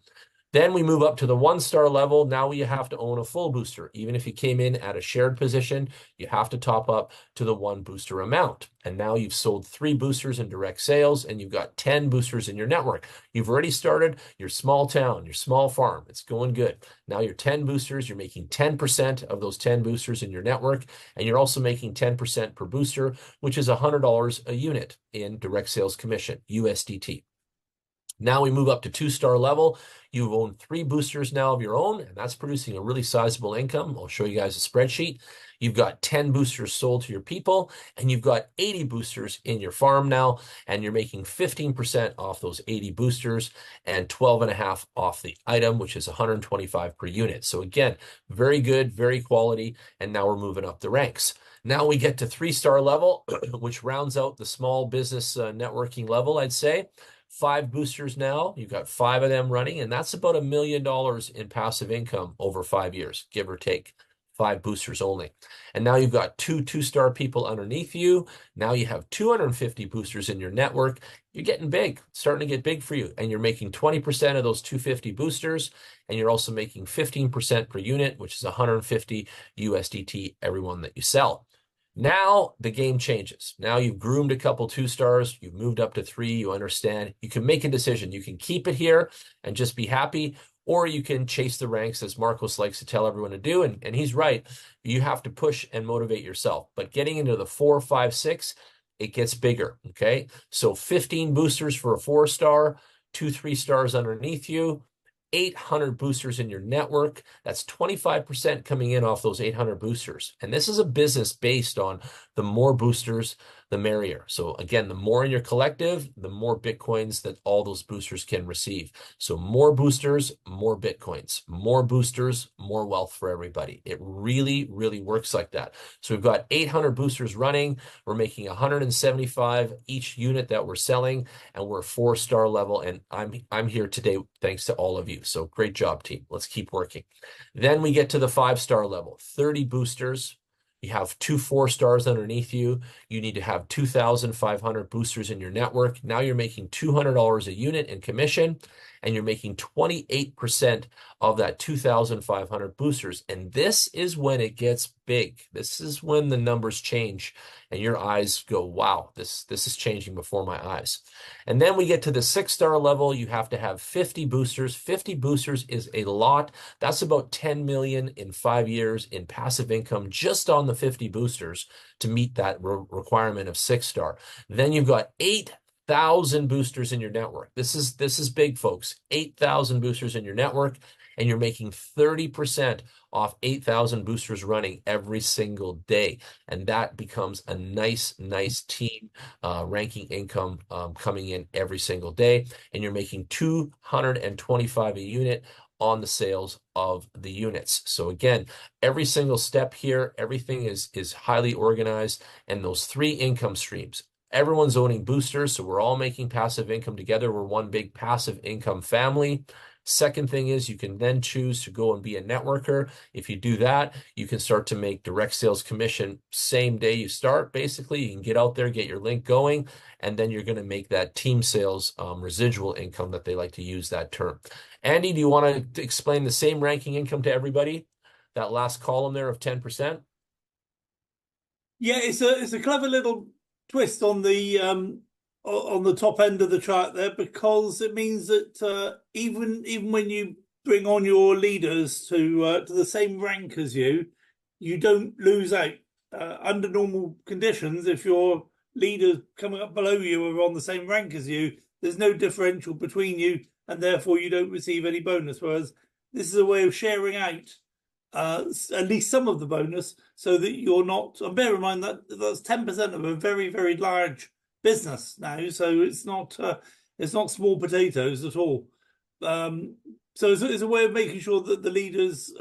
Then we move up to the 1-star level. Now you have to own a full booster. Even if you came in at a shared position, you have to top up to the 1 booster amount. And now you've sold 3 boosters in direct sales, and you've got 10 boosters in your network. You've already started your small town, your small farm. It's going good. Now you're 10 boosters. You're making 10% of those 10 boosters in your network, and you're also making 10% per booster, which is $100 a unit in direct sales commission, USDT. Now we move up to 2-star level. You own 3 boosters now of your own, and that's producing a really sizable income. I'll show you guys a spreadsheet. You've got 10 boosters sold to your people, and you've got 80 boosters in your farm now, and you're making 15% off those 80 boosters and 12.5 off the item, which is 125 per unit. So again, very good, very quality, and now we're moving up the ranks. Now we get to 3-star level, which rounds out the small business networking level, I'd say. 5 boosters now, you've got 5 of them running, and that's about $1 million in passive income over 5 years, give or take. 5 boosters only. And now you've got 2 2-star people underneath you. Now you have 250 boosters in your network. You're getting big, starting to get big for you. And you're making 20% of those 250 boosters. And you're also making 15% per unit, which is 150 USDT every one that you sell. Now the game changes. Now you've groomed a couple 2-stars, you've moved up to 3, you understand. You can make a decision. You can keep it here and just be happy, or you can chase the ranks, as Marcos likes to tell everyone to do. And he's right. You have to push and motivate yourself. But getting into the 4, 5, 6, it gets bigger, okay? So 15 boosters for a 4-star, 2 3-stars underneath you, 800 boosters in your network. That's 25% coming in off those 800 boosters. And this is a business based on the more boosters, the merrier. So again, the more in your collective, the more Bitcoins that all those boosters can receive. So more boosters, more Bitcoins, more boosters, more wealth for everybody. It really, really works like that. So we've got 800 boosters running. We're making 175 each unit that we're selling, and we're 4-star level. And I'm here today thanks to all of you. So great job, team. Let's keep working. Then we get to the 5-star level, 30 boosters. You have 2 4-stars underneath you. You need to have 2,500 boosters in your network. Now you're making $200 a unit in commission, and you're making 28% of that 2,500 boosters. And this is when it gets big. This is when the numbers change and your eyes go, wow, this is changing before my eyes. And then we get to the 6-star level. You have to have 50 boosters. 50 boosters is a lot. That's about 10 million in 5 years in passive income just on the 50 boosters to meet that requirement of 6-star. Then you've got 8,000 boosters in your network. This is big, folks. 8,000 boosters in your network, and you're making 30% off 8,000 boosters running every single day. And that becomes a nice team ranking income coming in every single day. And you're making 225 a unit on the sales of the units. So again, every single step here, everything is highly organized, and those 3 income streams. Everyone's owning boosters, so we're all making passive income together. We're one big passive income family. Second thing is you can then choose to go and be a networker. If you do that, you can start to make direct sales commission same day you start. Basically, you can get out there, get your link going, and then you're going to make that team sales residual income that they like to use that term. Andy, do you want to explain the same ranking income to everybody? That last column there of 10%? Yeah, it's a clever little twist on the top end of the chart there, because it means that even when you bring on your leaders to the same rank as you don't lose out. Under normal conditions, if your leaders coming up below you are on the same rank as you, there's no differential between you, and therefore you don't receive any bonus. Whereas this is a way of sharing out at least some of the bonus, so that you're not. And bear in mind that that's 10% of a very, very large business now, so it's not small potatoes at all. So it's a way of making sure that the leaders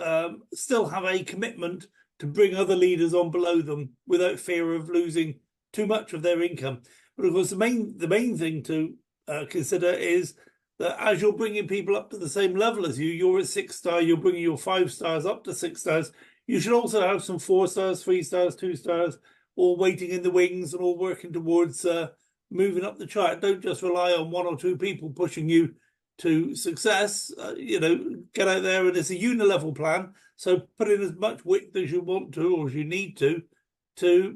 still have a commitment to bring other leaders on below them without fear of losing too much of their income. But of course, the main thing to consider is that as you're bringing people up to the same level as you, you're at 6-star, you're bringing your 5 stars up to 6 stars. You should also have some 4 stars, 3 stars, 2 stars, all waiting in the wings and all working towards moving up the chart. Don't just rely on 1 or 2 people pushing you to success. Get out there, and it's a unilevel plan. So put in as much width as you want to, or as you need to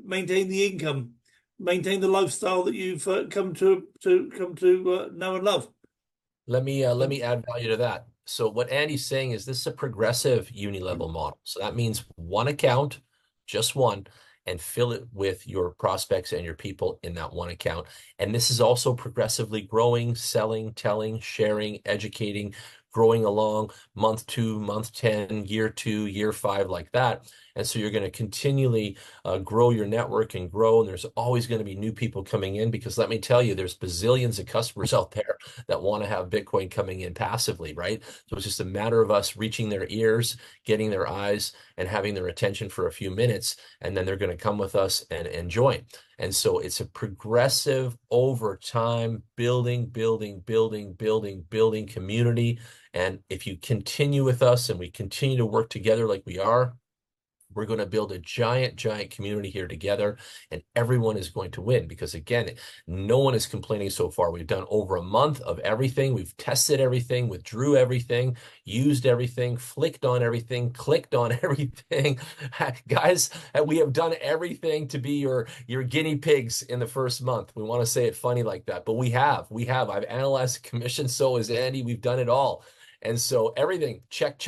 maintain the income, maintain the lifestyle that you've come to know and love. Let me add value to that. So what Andy's saying is this is a progressive unilevel model. So that means one account, just one, and fill it with your prospects and your people in that one account. And this is also progressively growing, selling, telling, sharing, educating, growing along month 2, month 10, year 2, year 5, like that. And so you're going to continually grow your network and grow. And there's always going to be new people coming in, because let me tell you, there's bazillions of customers out there that want to have Bitcoin coming in passively, right? So it's just a matter of us reaching their ears, getting their eyes, and having their attention for a few minutes. And then they're going to come with us and join. And so it's a progressive, over time, building community. And if you continue with us and we continue to work together like we are, we're going to build a giant community here together, and everyone is going to win, because again, no one is complaining so far. We've done over a month of everything. We've tested everything, withdrew everything, used everything, flicked on everything, clicked on everything. Guys, we have done everything to be your guinea pigs in the first month. We want to say it funny like that, but we have. I've analyzed the commission, so has Andy. We've done it all. And so everything, check.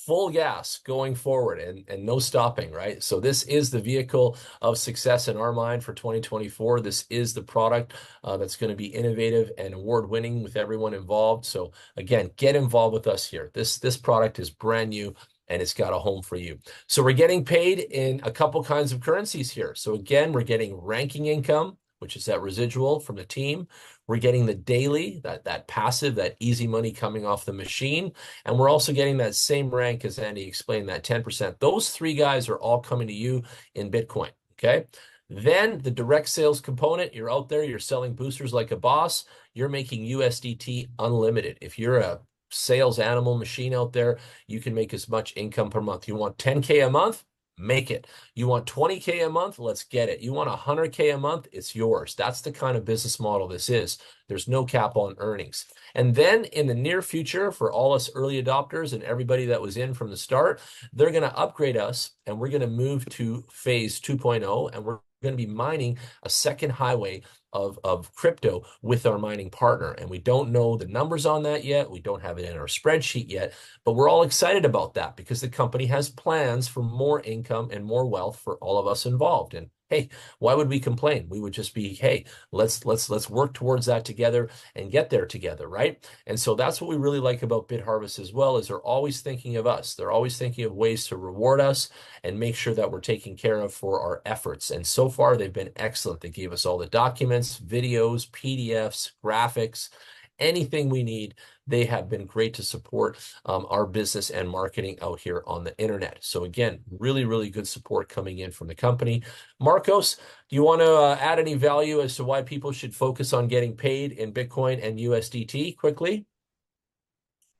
Full gas going forward, and no stopping, right? So this is the vehicle of success in our mind for 2024. This is the product that's going to be innovative and award-winning with everyone involved. So again, get involved with us here. This product is brand new, and it's got a home for you. So we're getting paid in a couple kinds of currencies here. So again, we're getting ranking income, which is that residual from the team. We're getting the daily, that passive, that easy money coming off the machine. And we're also getting that same rank as Andy explained, that 10%. Those 3 guys are all coming to you in Bitcoin, okay? Then the direct sales component, you're out there, you're selling boosters like a boss, you're making USDT unlimited. If you're a sales animal machine out there, you can make as much income per month. You want 10K a month? Make it. You want 20K a month? Let's get it. You want 100K a month? It's yours. That's the kind of business model this is. There's no cap on earnings. And then in the near future, for all us early adopters and everybody that was in from the start, they're going to upgrade us, and we're going to move to phase 2.0, and we're going to be mining a second highway of crypto with our mining partner. And we don't know the numbers on that yet. We don't have it in our spreadsheet yet, but we're all excited about that, because the company has plans for more income and more wealth for all of us involved. And hey, why would we complain? We would just be, hey, let's work towards that together and get there together, right? And so that's what we really like about BitHarvest as well, is they're always thinking of us. They're always thinking of ways to reward us and make sure that we're taken care of for our efforts. And so far, they've been excellent. They gave us all the documents, videos, PDFs, graphics, anything we need. They have been great to support our business and marketing out here on the internet. So again, really, really good support coming in from the company. Marcos, do you want to add any value as to why people should focus on getting paid in Bitcoin and USDT quickly?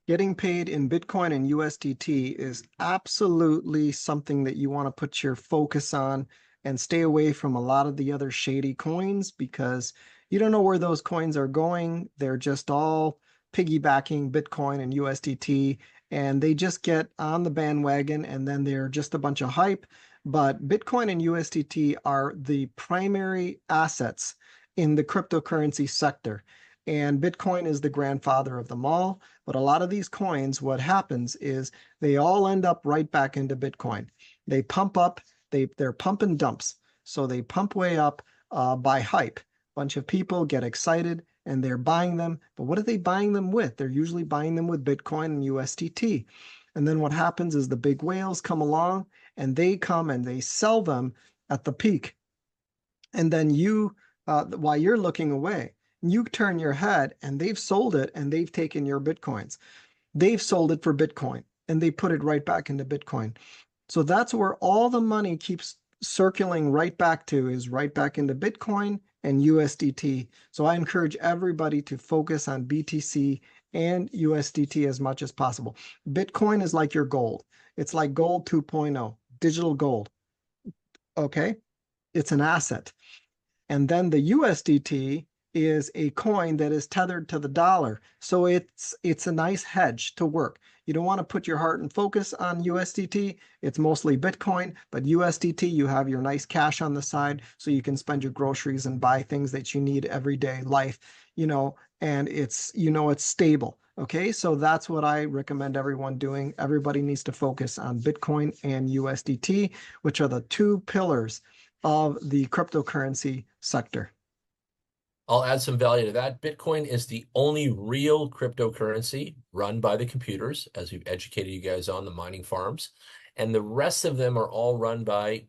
Getting paid in Bitcoin and USDT is absolutely something that you want to put your focus on and stay away from a lot of the other shady coins, because you don't know where those coins are going. They're just all piggybacking Bitcoin and USDT, and they just get on the bandwagon and then they're just a bunch of hype. But Bitcoin and USDT are the primary assets in the cryptocurrency sector. And Bitcoin is the grandfather of them all. But a lot of these coins, what happens is they all end up right back into Bitcoin. They pump up, they're pump and dumps. So they pump way up by hype. A bunch of people get excited and they're buying them. But what are they buying them with? They're usually buying them with Bitcoin and USDT. And then what happens is the big whales come along and they come and they sell them at the peak. And then you, while you're looking away, you turn your head and they've sold it and they've taken your Bitcoins. They've sold it for Bitcoin and they put it right back into Bitcoin. So that's where all the money keeps circling right back to, is right back into Bitcoin and USDT. So I encourage everybody to focus on BTC and USDT as much as possible. Bitcoin is like your gold. It's like gold 2.0, digital gold. Okay? It's an asset. And then the USDT is a coin that is tethered to the dollar. So it's a nice hedge to work. You don't want to put your heart and focus on USDT. It's mostly Bitcoin, but USDT, you have your nice cash on the side so you can spend your groceries and buy things that you need everyday life, and it's stable. Okay, so that's what I recommend everyone doing. Everybody needs to focus on Bitcoin and USDT, which are the two pillars of the cryptocurrency sector. I'll add some value to that. Bitcoin is the only real cryptocurrency run by the computers, as we've educated you guys on the mining farms. And the rest of them are all run by,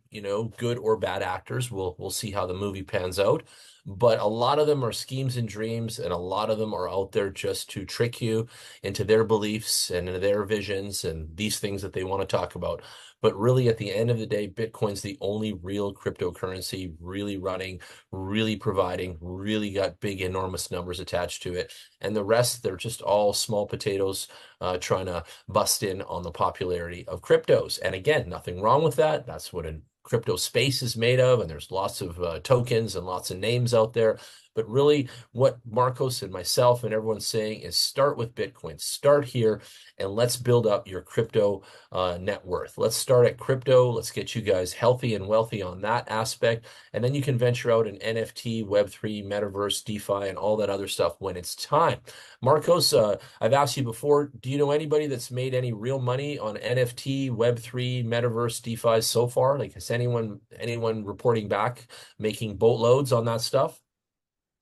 good or bad actors. We'll see how the movie pans out. But a lot of them are schemes and dreams, and a lot of them are out there just to trick you into their beliefs and into their visions and these things that they want to talk about. But really, at the end of the day, Bitcoin's the only real cryptocurrency really running, really providing, really got big, enormous numbers attached to it. And the rest, they're just all small potatoes trying to bust in on the popularity of cryptos. And again, nothing wrong with that. That's what a crypto space is made of, and there's lots of tokens and lots of names out there. But really, what Marcos and myself and everyone's saying is start with Bitcoin. Start here, and let's build up your crypto net worth. Let's start at crypto. Let's get you guys healthy and wealthy on that aspect. And then you can venture out in NFT, Web3, Metaverse, DeFi, and all that other stuff when it's time. Marcos, I've asked you before, do you know anybody that's made any real money on NFT, Web3, Metaverse, DeFi so far? Like, has anyone reporting back making boatloads on that stuff?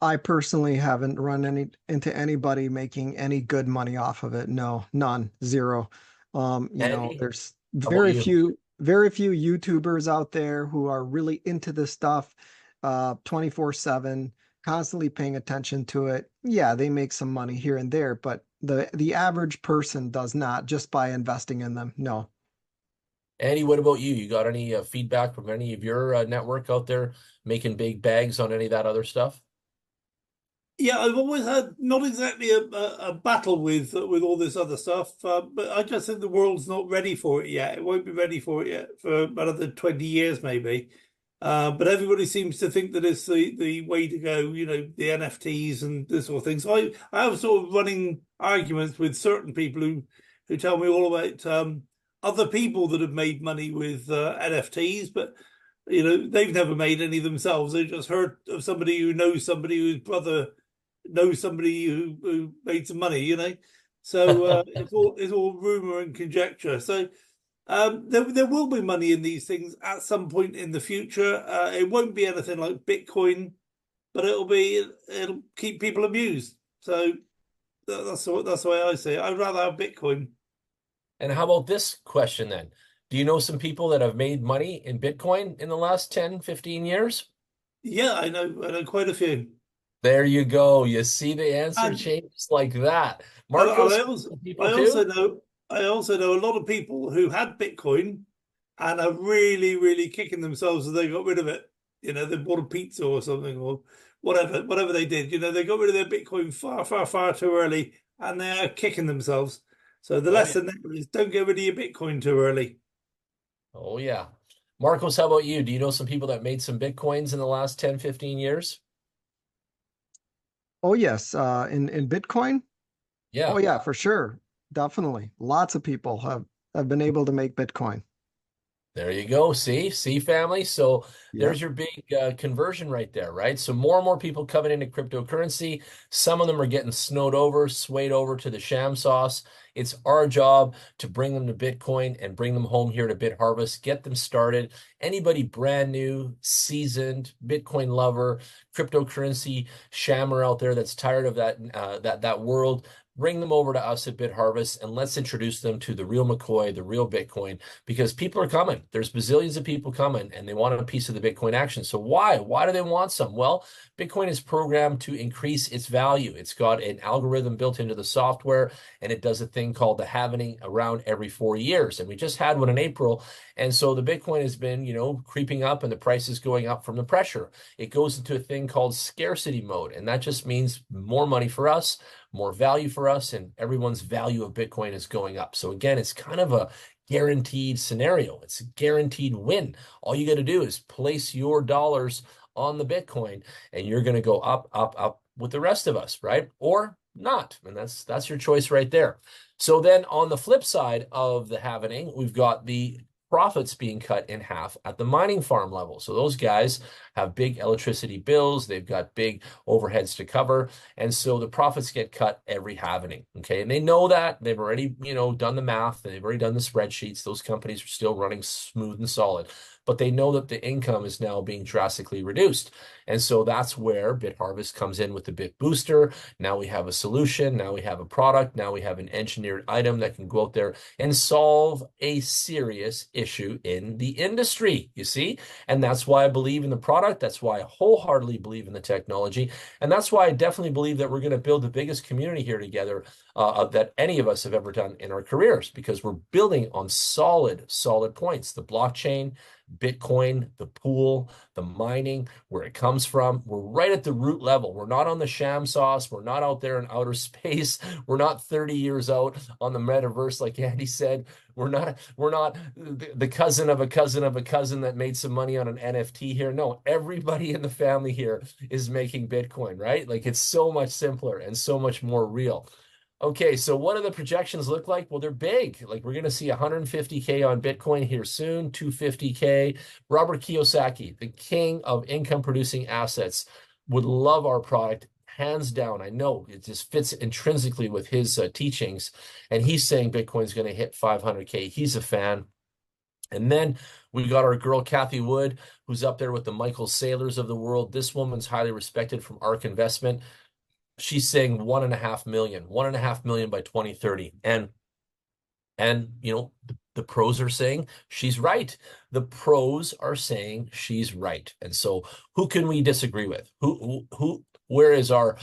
I personally haven't run into anybody making any good money off of it. No, none, zero. There's very few YouTubers out there who are really into this stuff, 24/7, constantly paying attention to it. Yeah, they make some money here and there, but the average person does not, just by investing in them. No. Andy, what about you? You got any feedback from any of your network out there making big bags on any of that other stuff? Yeah, I've always had not exactly a battle with all this other stuff, but I just think the world's not ready for it yet. It won't be ready for it yet for another 20 years maybe. But everybody seems to think that it's the way to go, the NFTs and this sort of thing. So I have sort of running arguments with certain people who tell me all about other people that have made money with NFTs, but they've never made any themselves. They've just heard of somebody who knows somebody whose brother knows somebody who made some money, So it's all rumor and conjecture. So there will be money in these things at some point in the future. It won't be anything like Bitcoin, but it'll keep people amused. So that's the way I say it. I'd rather have Bitcoin. And how about this question then? Do you know some people that have made money in Bitcoin in the last 10, 15 years? Yeah, I know quite a few. There you go. You see the answer And changes like that. and Marcos, I people also too? know I also know a lot of people who had Bitcoin and are really, really kicking themselves that they got rid of it. You know, they bought a pizza or something or whatever they did. You know, they got rid of their Bitcoin far, far, far too early, and they're kicking themselves. So the Oh yeah. lesson there is don't get rid of your Bitcoin too early. Oh yeah. Marcos, how about you? Do you know some people that made some Bitcoins in the last 10, 15 years? Oh yes, in Bitcoin. Oh Yeah. yeah, for sure. Definitely. Lots of people have been able to make Bitcoin. There you go. See, family. So there's Yep. your big conversion right there, right? So more and more people coming into cryptocurrency. Some of them are getting snowed over, swayed over to the sham sauce. It's our job to bring them to Bitcoin and bring them home here to BitHarvest, get them started. Anybody brand new, seasoned, Bitcoin lover, cryptocurrency shammer out there that's tired of that world, bring them over to us at BitHarvest and let's introduce them to the real McCoy, the real Bitcoin, because people are coming. There's bazillions of people coming and they want a piece of the Bitcoin action. So why? Why do they want some? Well, Bitcoin is programmed to increase its value. It's got an algorithm built into the software and it does a thing called the halvening around every 4 years. And we just had one in April. And so the Bitcoin has been, creeping up and the price is going up from the pressure. It goes into a thing called scarcity mode. And that just means more money for us, more value for us, and everyone's value of Bitcoin is going up. So again, it's kind of a guaranteed scenario. It's a guaranteed win. All you got to do is place your dollars on the Bitcoin and you're going to go up, up, up with the rest of us, right? Or not. And that's your choice right there. So then on the flip side of the halvening, we've got the profits being cut in half at the mining farm level. So those guys have big electricity bills, they've got big overheads to cover, and so the profits get cut every halvening. Okay, and they know that they've already, done the math, they've already done the spreadsheets. Those companies are still running smooth and solid, but they know that the income is now being drastically reduced. And so that's where BitHarvest comes in with the BitBooster. Now we have a solution, now we have a product, now we have an engineered item that can go out there and solve a serious issue in the industry, you see? And that's why I believe in the product. That's why I wholeheartedly believe in the technology. And that's why I definitely believe that we're going to build the biggest community here together that any of us have ever done in our careers, because we're building on solid points. The blockchain, Bitcoin, the pool, the mining, where it comes from. We're right at the root level. We're not on the sham sauce. We're not out there in outer space. We're not 30 years out on the metaverse, like Andy said. We're not the cousin of a cousin of a cousin that made some money on an NFT here. No, everybody in the family here is making Bitcoin, right? Like it's so much simpler and so much more real. Okay, so what do the projections look like? Well, they're big. Like we're going to see 150K on Bitcoin here soon, 250K. Robert Kiyosaki, the king of income producing assets, would love our product. Hands down. I know it just fits intrinsically with his teachings. And he's saying Bitcoin's going to hit 500K. He's a fan. And then we got our girl, Kathy Wood, who's up there with the Michael Saylors of the world. This woman's highly respected from ARK Investment. She's saying 1.5 million, 1.5 million by 2030. And the pros are saying she's right. The pros are saying she's right. And so who can we disagree with? Where's our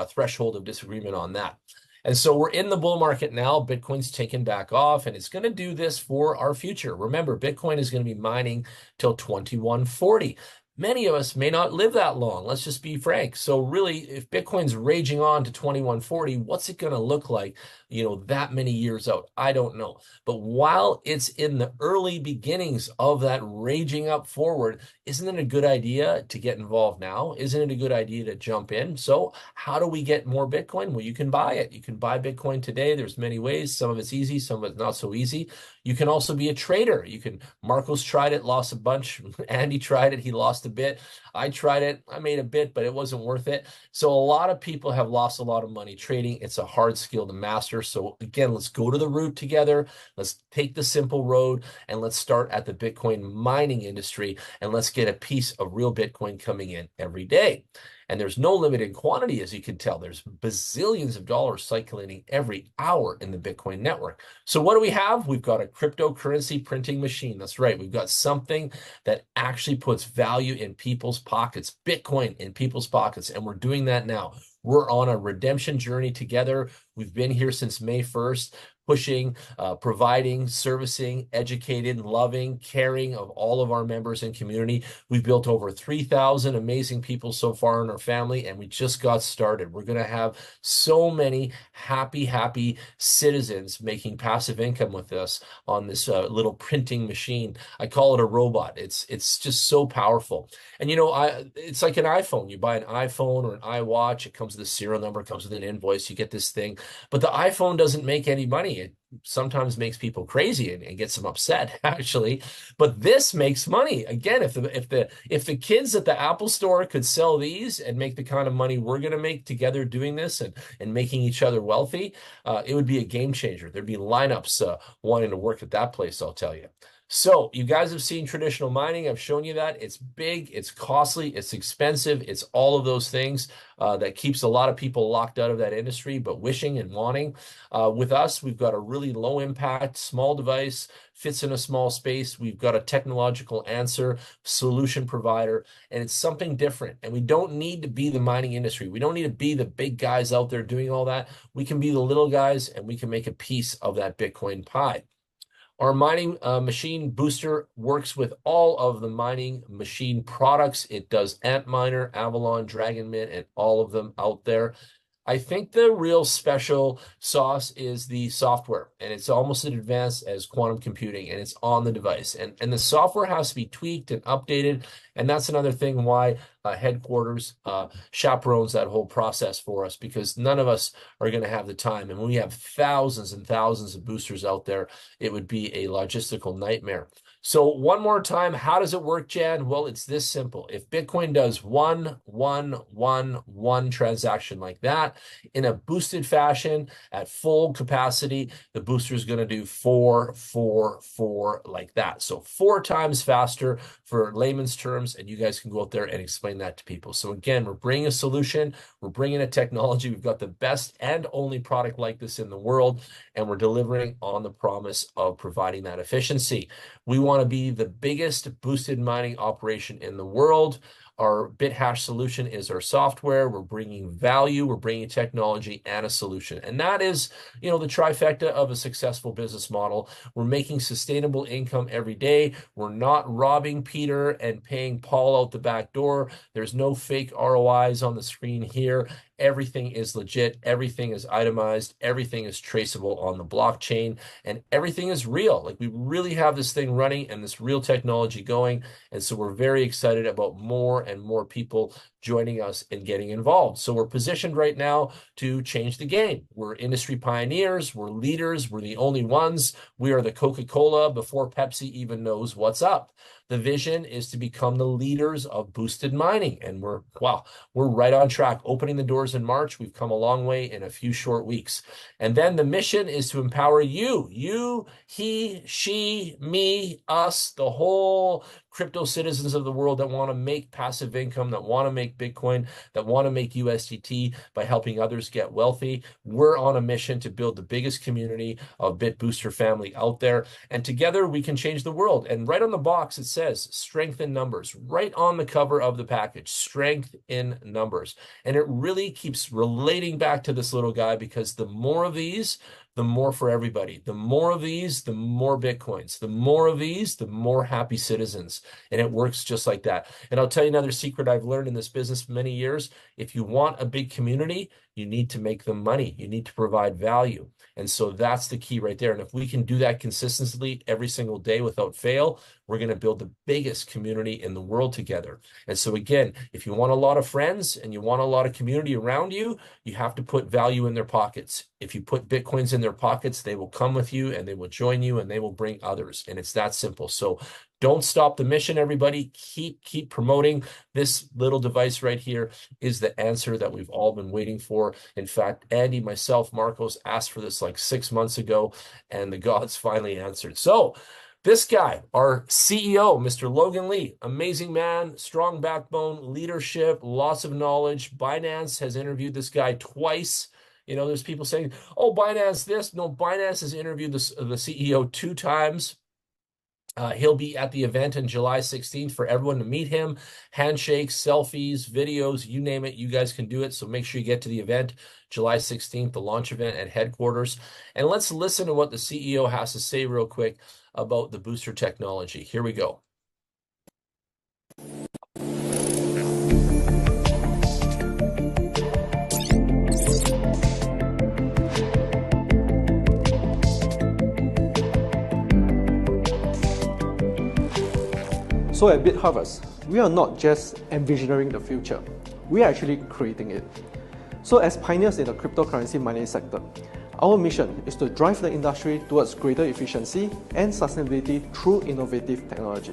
threshold of disagreement on that? And so we're in the bull market now. Bitcoin's taken back off, and it's going to do this for our future. Remember, Bitcoin is going to be mining till 2140. Many of us may not live that long. Let's just be frank. So really, if Bitcoin's raging on to 2140, what's it going to look like, that many years out? I don't know. But while it's in the early beginnings of that raging up forward, isn't it a good idea to get involved now? Isn't it a good idea to jump in? So how do we get more Bitcoin? Well, you can buy it. You can buy Bitcoin today. There's many ways. Some of it's easy, some of it's not so easy. You can also be a trader. Marcos tried it, lost a bunch. Andy tried it, he lost a bit. I tried it, I made a bit, but it wasn't worth it. So a lot of people have lost a lot of money trading. It's a hard skill to master. So again, let's go to the root together. Let's take the simple road and let's start at the Bitcoin mining industry and let's get a piece of real Bitcoin coming in every day. And there's no limit in quantity, as you can tell. There's bazillions of dollars circulating every hour in the Bitcoin network. So what do we have? We've got a cryptocurrency printing machine. That's right. We've got something that actually puts value in people's pockets, Bitcoin in people's pockets. And we're doing that now. We're on a redemption journey together. We've been here since May 1st, pushing, providing, servicing, educated, loving, caring of all of our members and community. We've built over 3,000 amazing people so far in our family, and we just got started. We're going to have so many happy citizens making passive income with us on this little printing machine. I call it a robot. It's just so powerful. And you know, it's like an iPhone. You buy an iPhone or an iWatch, it comes with a serial number, it comes with an invoice, you get this thing. But the iPhone doesn't make any money. It sometimes makes people crazy and gets them upset, actually. But this makes money. Again, if the kids at the Apple Store could sell these and make the kind of money we're going to make together doing this and making each other wealthy, it would be a game changer. There'd be lineups wanting to work at that place, I'll tell you. So you guys have seen traditional mining. I've shown you that. It's big, it's costly, it's expensive, it's all of those things that keeps a lot of people locked out of that industry, but wishing and wanting. With us, we've got a really low impact, small device, fits in a small space. We've got a technological answer, solution provider, and it's something different. And we don't need to be the mining industry. We don't need to be the big guys out there doing all that. We can be the little guys, and we can make a piece of that Bitcoin pie. Our mining machine booster works with all of the mining machine products. It does Antminer, Avalon, Dragonmint, and all of them out there. I think the real special sauce is the software, and it's almost as advanced as quantum computing, and it's on the device. And the software has to be tweaked and updated, and that's another thing why headquarters chaperones that whole process for us, because none of us are going to have the time. And when we have thousands and thousands of boosters out there, it would be a logistical nightmare. So one more time, how does it work, Jan? Well, it's this simple. If Bitcoin does one transaction like that in a boosted fashion at full capacity, the booster is going to do 4 like that. So 4 times faster for layman's terms, and you guys can go out there and explain that to people. So again, we're bringing a solution, we're bringing a technology. We've got the best and only product like this in the world, and we're delivering on the promise of providing that efficiency. We want to be the biggest boosted mining operation in the world. Our BitHash solution is our software. We're bringing value, we're bringing technology and a solution. And that is, you know, the trifecta of a successful business model. We're making sustainable income every day. We're not robbing Peter and paying Paul out the back door. There's no fake ROIs on the screen here. Everything is legit, everything is itemized, everything is traceable on the blockchain, and everything is real. Like, we really have this thing running and this real technology going. And so we're very excited about more and more people joining us and getting involved. So we're positioned right now to change the game. We're industry pioneers, we're leaders, we're the only ones. We are the Coca-Cola before Pepsi even knows what's up. The vision is to become the leaders of boosted mining, and we're right on track. Opening the doors in March, we've come a long way in a few short weeks. And then the mission is to empower you, he, she, me, us, the whole crypto citizens of the world that want to make passive income, that want to make Bitcoin, that want to make USDT by helping others get wealthy. We're on a mission to build the biggest community of BitBooster family out there, and together we can change the world. And right on the box, it says strength in numbers, right on the cover of the package, strength in numbers. And it really keeps relating back to this little guy, because the more of these, the more for everybody. The more of these, the more Bitcoins. The more of these, the more happy citizens. And it works just like that. And I'll tell you another secret I've learned in this business for many years. If you want a big community, you need to make them money. You need to provide value. And so that's the key right there. And if we can do that consistently every single day without fail, we're going to build the biggest community in the world together. And so again, if you want a lot of friends and you want a lot of community around you, you have to put value in their pockets. If you put Bitcoins in their pockets, they will come with you and they will join you and they will bring others. And it's that simple. So don't stop the mission, everybody. Keep promoting. This little device right here is the answer that we've all been waiting for. In fact, Andy, myself, Marcos asked for this like 6 months ago, and the gods finally answered. So This guy, our CEO, Mr. Logan Lee, amazing man, strong backbone, leadership, lots of knowledge. Binance has interviewed this guy twice. You know, there's people saying, oh, Binance this. No, Binance has interviewed the CEO 2 times. He'll be at the event on July 16th for everyone to meet him. Handshakes, selfies, videos, you name it, you guys can do it. So make sure you get to the event, July 16th, the launch event at headquarters. And let's listen to what the CEO has to say real quick about the booster technology. Here we go. So at BitHarvest, we are not just envisioning the future, we are actually creating it. So as pioneers in the cryptocurrency mining sector, our mission is to drive the industry towards greater efficiency and sustainability through innovative technology.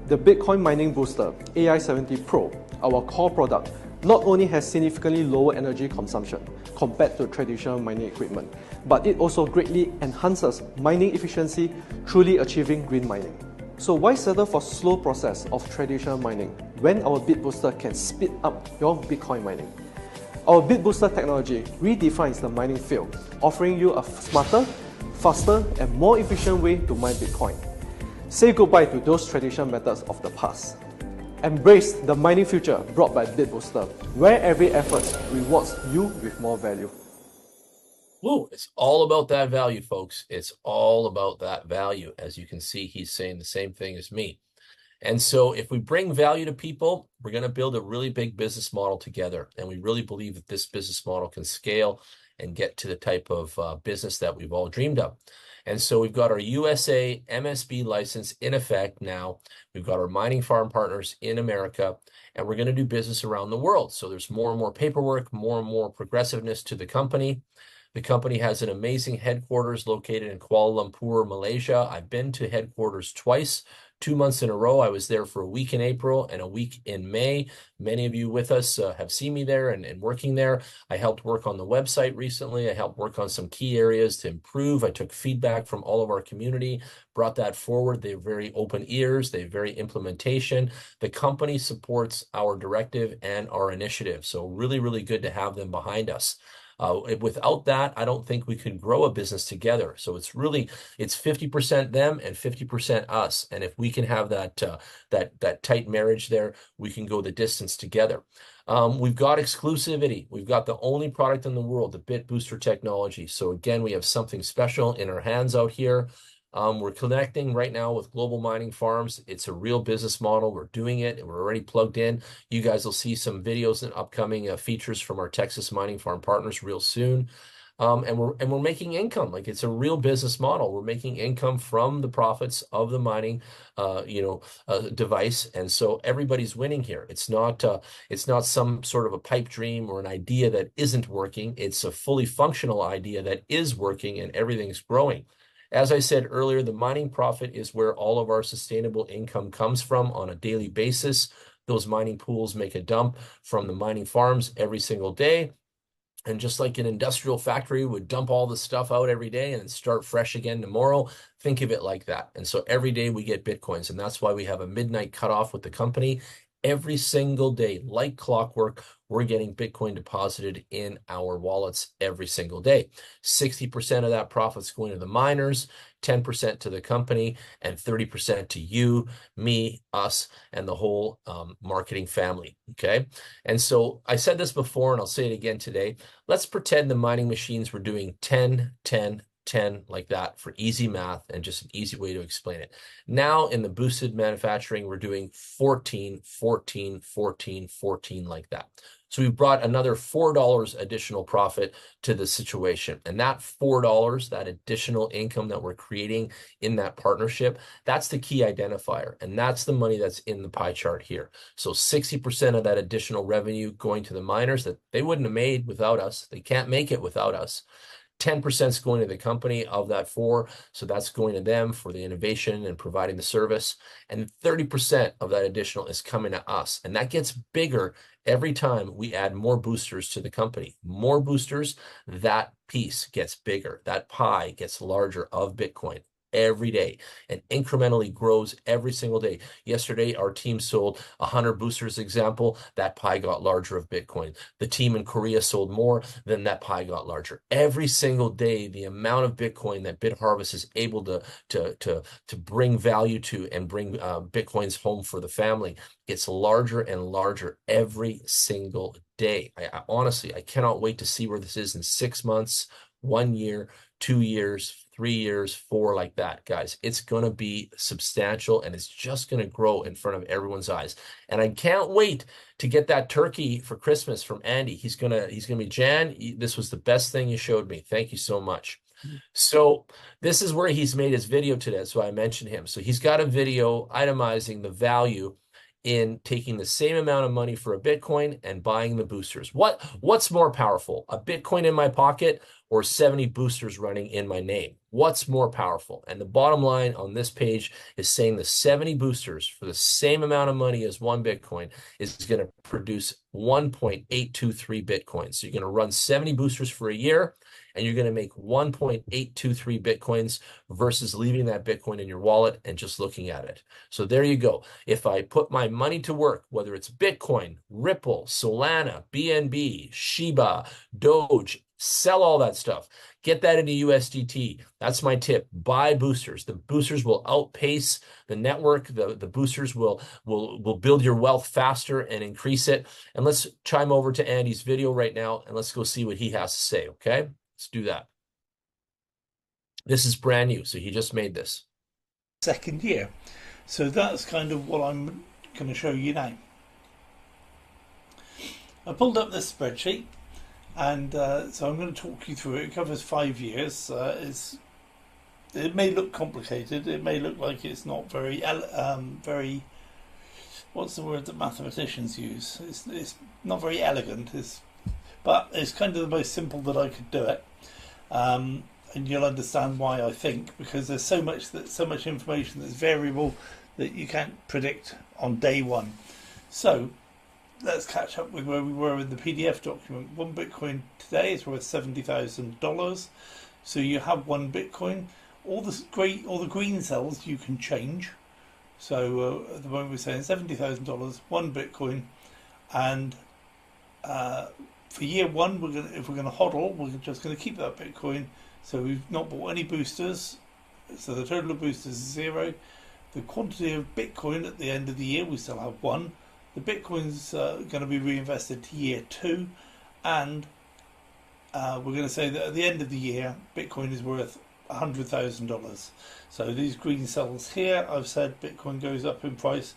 The Bitcoin Mining Booster AI70 Pro, our core product, not only has significantly lower energy consumption compared to traditional mining equipment, but it also greatly enhances mining efficiency, truly achieving green mining. So why settle for slow process of traditional mining when our BitBooster can speed up your Bitcoin mining? Our BitBooster technology redefines the mining field, offering you a smarter, faster, and more efficient way to mine Bitcoin. Say goodbye to those traditional methods of the past. Embrace the mining future brought by BitBooster, where every effort rewards you with more value. Whoa, it's all about that value, folks. It's all about that value. As you can see, he's saying the same thing as me. And so if we bring value to people, we're going to build a really big business model together. And we really believe that this business model can scale and get to the type of business that we've all dreamed of. And so we've got our USA MSB license in effect now. We've got our mining farm partners in America, and we're going to do business around the world. So there's more and more paperwork, more and more progressiveness to the company. The company has an amazing headquarters located in Kuala Lumpur, Malaysia. I've been to headquarters twice, 2 months in a row. I was there for a week in April and a week in May. Many of you with us have seen me there and working there. I helped work on the website recently. I helped work on some key areas to improve. I took feedback from all of our community, brought that forward. They have very open ears. They have very implementation. The company supports our directive and our initiative. So really, really good to have them behind us. Without that, I don't think we could grow a business together. So it's 50% them and 50% us. And if we can have that tight marriage there, we can go the distance together. We've got exclusivity. We've got the only product in the world, the BitBooster technology. So again, we have something special in our hands out here. We're connecting right now with global mining farms. It's a real business model. We're doing it, and we're already plugged in. You guys will see some videos and upcoming features from our Texas mining farm partners real soon. And we're making income. Like, it's a real business model. We're making income from the profits of the mining, device, and so everybody's winning here. It's not some sort of a pipe dream or an idea that isn't working. It's a fully functional idea that is working, and everything's growing. As I said earlier, the mining profit is where all of our sustainable income comes from on a daily basis. Those mining pools make a dump from the mining farms every single day. And just like an industrial factory would dump all the stuff out every day and start fresh again tomorrow, think of it like that. And so every day we get Bitcoins, and that's why we have a midnight cutoff with the company. Every single day, like clockwork, we're getting Bitcoin deposited in our wallets every single day. 60% of that profit's going to the miners, 10% to the company, and 30% to you, me, us, and the whole marketing family, okay? And so I said this before, and I'll say it again today. Let's pretend the mining machines were doing 10, 10, 10 like that for easy math and just an easy way to explain it. Now in the boosted manufacturing, we're doing 14, 14, 14, 14 like that. So we brought another $4 additional profit to the situation. And that $4, that additional income that we're creating in that partnership, that's the key identifier. And that's the money that's in the pie chart here. So 60% of that additional revenue going to the miners that they wouldn't have made without us. They can't make it without us. 10% is going to the company of that 4, so that's going to them for the innovation and providing the service. And 30% of that additional is coming to us. And that gets bigger every time we add more boosters to the company. More boosters, that piece gets bigger. That pie gets larger of Bitcoin every day and incrementally grows every single day. Yesterday, our team sold 100 boosters example. That pie got larger of Bitcoin. The team in Korea sold more, then that pie got larger. Every single day, the amount of Bitcoin that BitHarvest is able to bring value to and bring Bitcoins home for the family, it's larger and larger every single day. I honestly, I cannot wait to see where this is in 6 months, 1 year, 2 years, 3 years, 4, like that, guys. It's going to be substantial, and it's just going to grow in front of everyone's eyes. And I can't wait to get that turkey for Christmas from Andy. He's gonna be, Jan, this was the best thing you showed me. Thank you so much. So this is where he's made his video today. So I mentioned him. So he's got a video itemizing the value in taking the same amount of money for a Bitcoin and buying the boosters. What's more powerful, a Bitcoin in my pocket or 70 boosters running in my name? What's more powerful? And the bottom line on this page is saying the 70 boosters for the same amount of money as one Bitcoin is going to produce 1.823 Bitcoins. So you're going to run 70 boosters for a year, and you're going to make 1.823 Bitcoins versus leaving that Bitcoin in your wallet and just looking at it. So there you go. If I put my money to work, whether it's Bitcoin, Ripple, Solana, BNB, Shiba, Doge, sell all that stuff. Get that into USDT. That's my tip. Buy boosters. The boosters will outpace the network. The boosters will build your wealth faster and increase it. And let's chime over to Andy's video right now, and let's go see what he has to say, okay? Let's do that. This is brand new, so he just made this. Second year. So that's kind of what I'm going to show you now. I pulled up this spreadsheet, and so I'm going to talk you through it. It covers 5 years. It may look complicated. It may look like it's not very, what's the word that mathematicians use? It's not very elegant. But it's kind of the most simple that I could do it, and you'll understand why, I think, because there's so much information that's variable that you can't predict on day one. So let's catch up with where we were in the PDF document. One Bitcoin today is worth $70,000. So you have one Bitcoin. All the green cells you can change. So at the moment we're saying $70,000, one Bitcoin, and for year one, if we're going to hodl, we're just going to keep that Bitcoin. So we've not bought any boosters. So the total of boosters is 0. The quantity of Bitcoin at the end of the year, we still have 1. The Bitcoin's going to be reinvested to year 2. And we're going to say that at the end of the year, Bitcoin is worth $100,000. So these green cells here, I've said Bitcoin goes up in price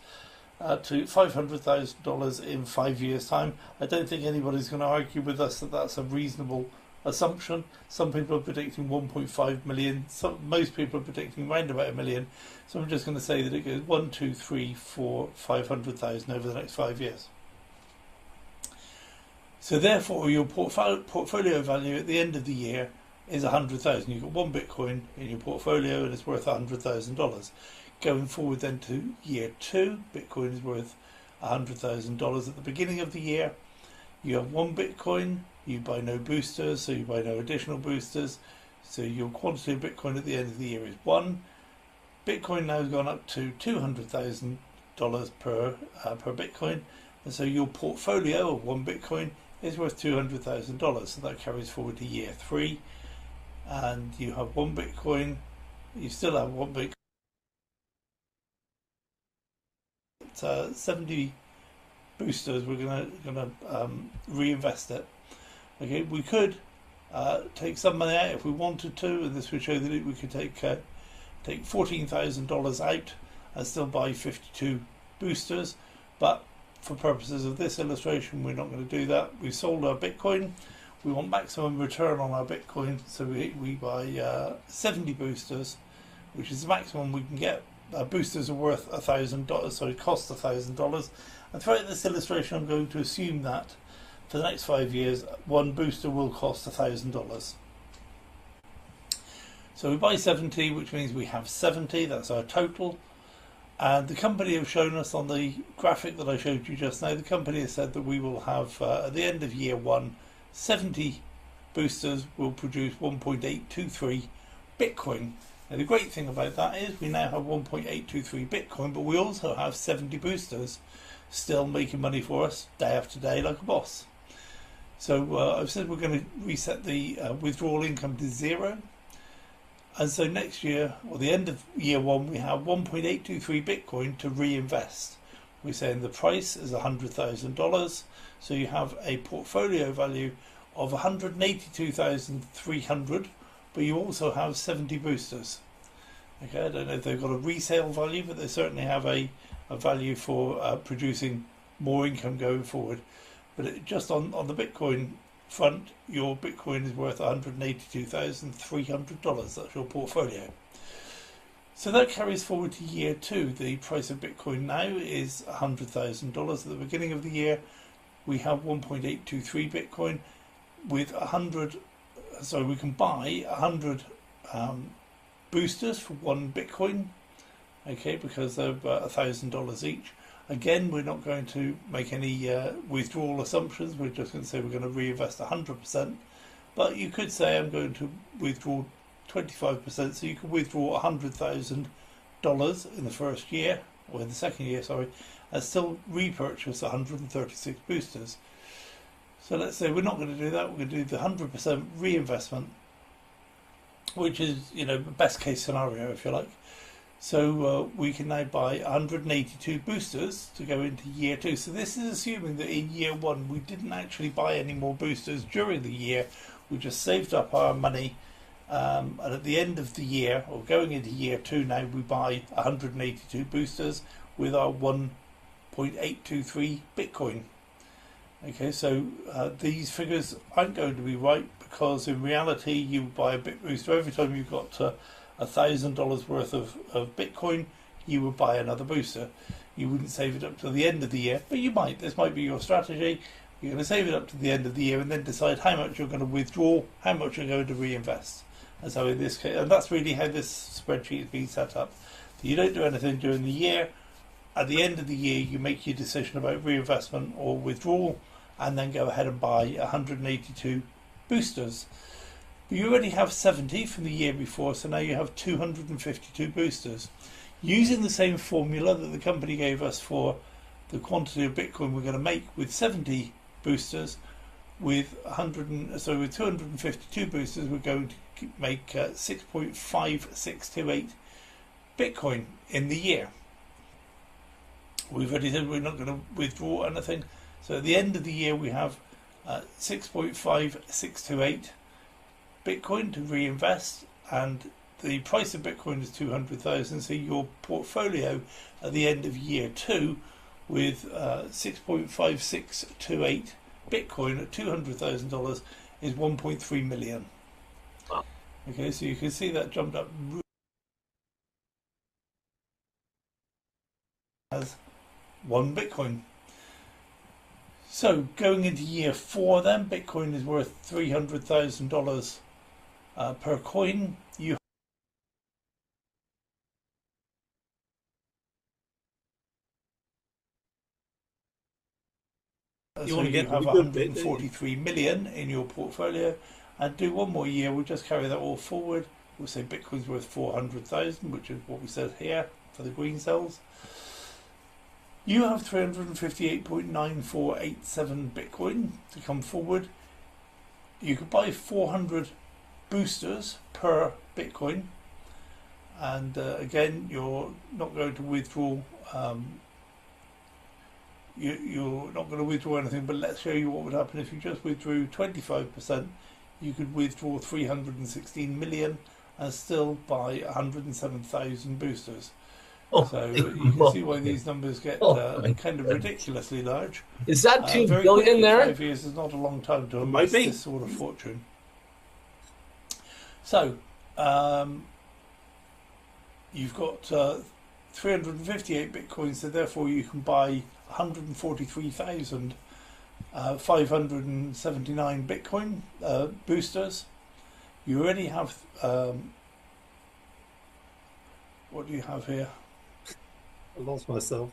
to $500,000 in 5 years' time. I don't think anybody's going to argue with us that that's a reasonable assumption. Some people are predicting 1.5 million. Most people are predicting around about 1 million. So I'm just going to say that it goes 1, 2, 3, 4, 500,000 over the next 5 years. So therefore, your portfolio value at the end of the year is 100,000. You've got one Bitcoin in your portfolio and it's worth $100,000. Going forward then to year 2, Bitcoin is worth $100,000 at the beginning of the year. You have one Bitcoin, you buy no boosters, so you buy no additional boosters. So your quantity of Bitcoin at the end of the year is 1. Bitcoin now has gone up to $200,000 per Bitcoin. And so your portfolio of one Bitcoin is worth $200,000. So that carries forward to year 3. And you have one Bitcoin, you still have one Bitcoin. 70 boosters, we're gonna reinvest it. Okay, we could take some money out if we wanted to, and this would show that we could take $14,000 out and still buy 52 boosters. But for purposes of this illustration, we're not going to do that. We sold our Bitcoin. We want maximum return on our Bitcoin, so we buy 70 boosters, which is the maximum we can get. Boosters are worth $1,000, so it costs $1,000. And throughout this illustration, I'm going to assume that for the next 5 years, one booster will cost $1,000. So we buy 70, which means we have 70. That's our total. And the company have shown us on the graphic that I showed you just now, the company has said that we will have, at the end of year 1, 70 boosters will produce 1.823 Bitcoin. Now, the great thing about that is we now have 1.823 Bitcoin, but we also have 70 boosters still making money for us day after day like a boss. So I've said we're going to reset the withdrawal income to 0. And so next year, or the end of year 1, we have 1.823 Bitcoin to reinvest. We're saying the price is $100,000. So you have a portfolio value of 182,300, but you also have 70 boosters. Okay, I don't know if they've got a resale value, but they certainly have a value for producing more income going forward. But just on the Bitcoin front, your Bitcoin is worth $182,300. That's your portfolio. So that carries forward to year 2. The price of Bitcoin now is $100,000. At the beginning of the year, we have 1.823 Bitcoin with 100. So we can buy 100 boosters for 1 Bitcoin. Okay, because they're about $1,000 each. Again, we're not going to make any withdrawal assumptions. We're just going to say we're going to reinvest 100%. But you could say I'm going to withdraw 25%. So you could withdraw $100,000 in the first year, or in the second year, sorry, and still repurchase 136 boosters. So let's say we're not going to do that. We're going to do the 100% reinvestment, which is, the best case scenario, if you like. So we can now buy 182 boosters to go into year 2. So this is assuming that in year 1 we didn't actually buy any more boosters during the year. We just saved up our money, and at the end of the year, or going into year 2 now, we buy 182 boosters with our 1.823 Bitcoin. Okay, so these figures aren't going to be right, because in reality you buy a BitBooster every time you've got $1,000 worth of Bitcoin, you would buy another booster. You wouldn't save it up to the end of the year, but you might. This might be your strategy. You're going to save it up to the end of the year and then decide how much you're going to withdraw, how much you're going to reinvest. And so in this case, and that's really how this spreadsheet is being set up. You don't do anything during the year. At the end of the year, you make your decision about reinvestment or withdrawal, and then go ahead and buy 182 boosters. But you already have 70 from the year before, so now you have 252 boosters. Using the same formula that the company gave us for the quantity of Bitcoin we're going to make with 70 boosters, with 252 boosters, we're going to make 6.5628 Bitcoin in the year. We've already said we're not going to withdraw anything. So at the end of the year, we have 6.5628 Bitcoin to reinvest, and the price of Bitcoin is 200,000. So your portfolio at the end of year 2 with 6.5628 Bitcoin at $200,000 is 1.3 million. Wow. Okay, so you can see that jumped up as 1 Bitcoin. So going into year 4 then, Bitcoin is worth $300,000 per coin. You want to get have 143 million in your portfolio, and do one more year. We'll just carry that all forward. We'll say Bitcoin's worth 400,000, which is what we said here for the green cells. You have 358.9487 Bitcoin to come forward. You could buy 400 boosters per Bitcoin, and again, you're not going to withdraw. You're not going to withdraw anything, but let's show you what would happen if you just withdrew 25%. You could withdraw 316 million and still buy 107,000 boosters. So you can see why these numbers get kind of ridiculously large. Is that 2 very billion quickly, there? 5 years is not a long time to amass this sort of fortune. So you've got 358 Bitcoins, so therefore you can buy 143,579 Bitcoin boosters. You already have what do you have here? I lost myself.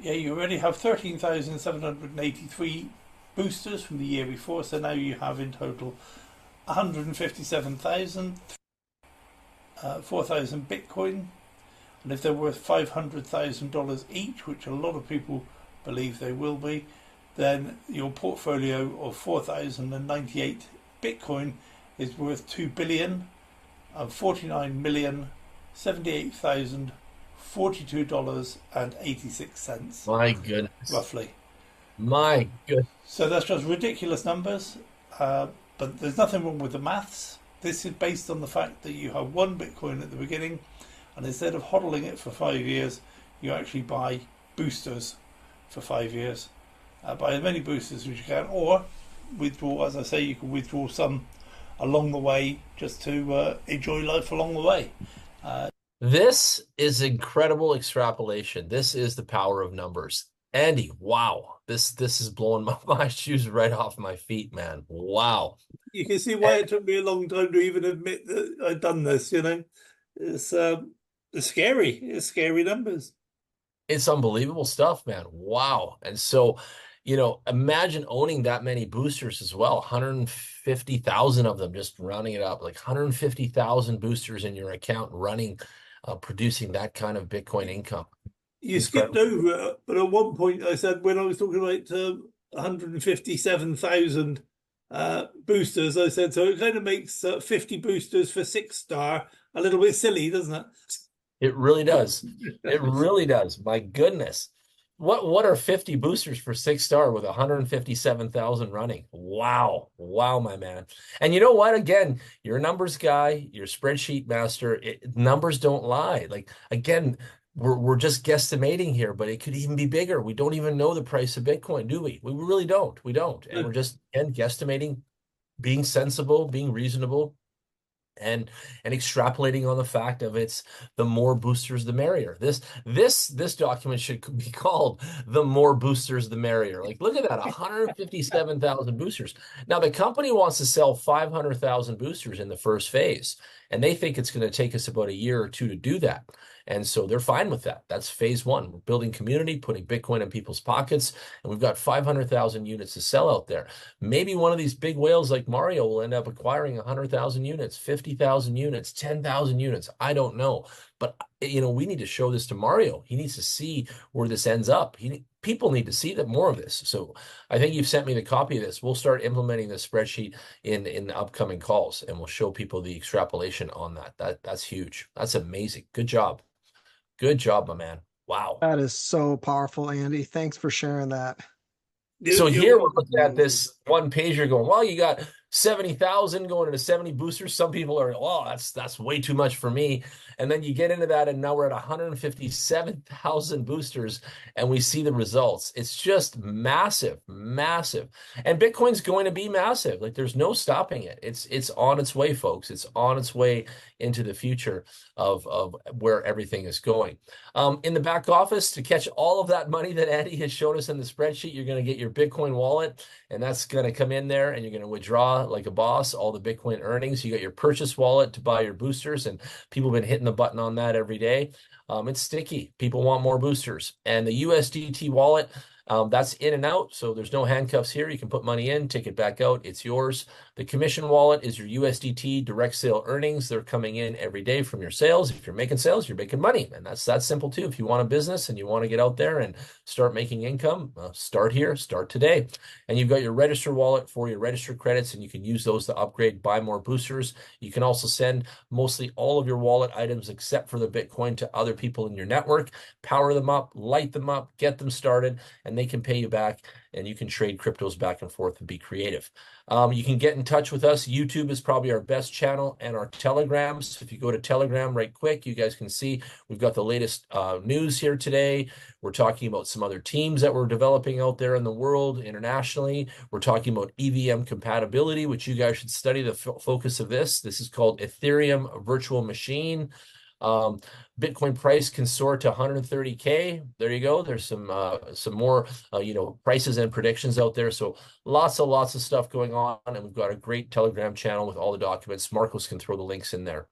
Yeah, you already have 13,783 boosters from the year before. So now you have in total 157,000, 4,000 Bitcoin. And if they're worth $500,000 each, which a lot of people believe they will be, then your portfolio of 4,098 Bitcoin is worth $2,049,078,042.86. My goodness. Roughly. My goodness. So that's just ridiculous numbers. But there's nothing wrong with the maths. This is based on the fact that you have one Bitcoin at the beginning, and instead of hodling it for 5 years, you actually buy boosters for 5 years. Buy as many boosters as you can, or withdraw. As I say, you can withdraw some along the way just to enjoy life along the way. This is incredible extrapolation. This is the power of numbers. Andy, wow. This is blowing my shoes right off my feet, man. Wow. You can see why it took me a long time to even admit that I'd done this, you know. It's scary. It's scary numbers. It's unbelievable stuff, man. Wow. And so, you know, imagine owning that many boosters as well. 150,000 of them, just rounding it up, like 150,000 boosters in your account running, producing that kind of Bitcoin income. You skipped over it, but at one point I said, when I was talking about 157,000 boosters, I said, so it kind of makes 50 boosters for 6-star a little bit silly, doesn't it? It really does. It really does. My goodness. What are 50 boosters for 6-star with 157,000 running? Wow. Wow, my man. And you know what? Again, you're a numbers guy, you're a spreadsheet master. Numbers don't lie. Like, again, we're just guesstimating here, but it could even be bigger. We don't even know the price of Bitcoin, do we? We really don't. We don't. And we're just, again, guesstimating, being sensible, being reasonable, and extrapolating on the fact of it's the more boosters the merrier. This document should be called the more boosters the merrier. Like, look at that, 157,000 boosters. Now the company wants to sell 500,000 boosters in the first phase, and they think it's going to take us about a year or two to do that. And so they're fine with that. That's phase one. We're building community, putting Bitcoin in people's pockets, and we've got 500,000 units to sell out there. Maybe one of these big whales like Mario will end up acquiring 100,000 units, 50,000 units, 10,000 units. I don't know. But, you know, we need to show this to Mario. He needs to see where this ends up. People need to see that more of this. So I think you've sent me the copy of this. We'll start implementing this spreadsheet in the upcoming calls, and we'll show people the extrapolation on that. That's huge. That's amazing. Good job. Good job, my man. Wow. That is so powerful, Andy. Thanks for sharing that. So here we're looking at this one pager going, well, you got 70,000 going into 70 boosters. Some people are, oh, that's way too much for me. And then you get into that, and now we're at 157,000 boosters, and we see the results. It's just massive, massive. And Bitcoin's going to be massive. Like, there's no stopping it. It's on its way, folks. It's on its way into the future of where everything is going. In the back office, to catch all of that money that Andy has shown us in the spreadsheet, you're going to get your Bitcoin wallet, and that's going to come in there, and you're going to withdraw like a boss all the Bitcoin earnings. You got your purchase wallet to buy your boosters, and people have been hitting the button on that every day. It's sticky. People want more boosters. And the USDT wallet, that's in and out, so there's no handcuffs here. You can put money in, take it back out. It's yours. The commission wallet is your USDT direct sale earnings. They're coming in every day from your sales. If you're making sales, you're making money, and that's simple too. If you want a business and you want to get out there and start making income, start here, start today. And you've got your register wallet for your register credits, and you can use those to upgrade, buy more boosters. You can also send mostly all of your wallet items except for the Bitcoin to other people in your network, power them up, light them up, get them started, and they can pay you back, and you can trade cryptos back and forth and be creative. You can get in touch with us. YouTube is probably our best channel, and our Telegrams. So if you go to Telegram right quick, you guys can see we've got the latest news here today. We're talking about some other teams that we're developing out there in the world internationally. We're talking about EVM compatibility, which you guys should study. The focus of this is called Ethereum Virtual Machine. Bitcoin price can soar to 130K. There you go. There's some more prices and predictions out there. So lots of stuff going on, and we've got a great Telegram channel with all the documents. Marcos can throw the links in there.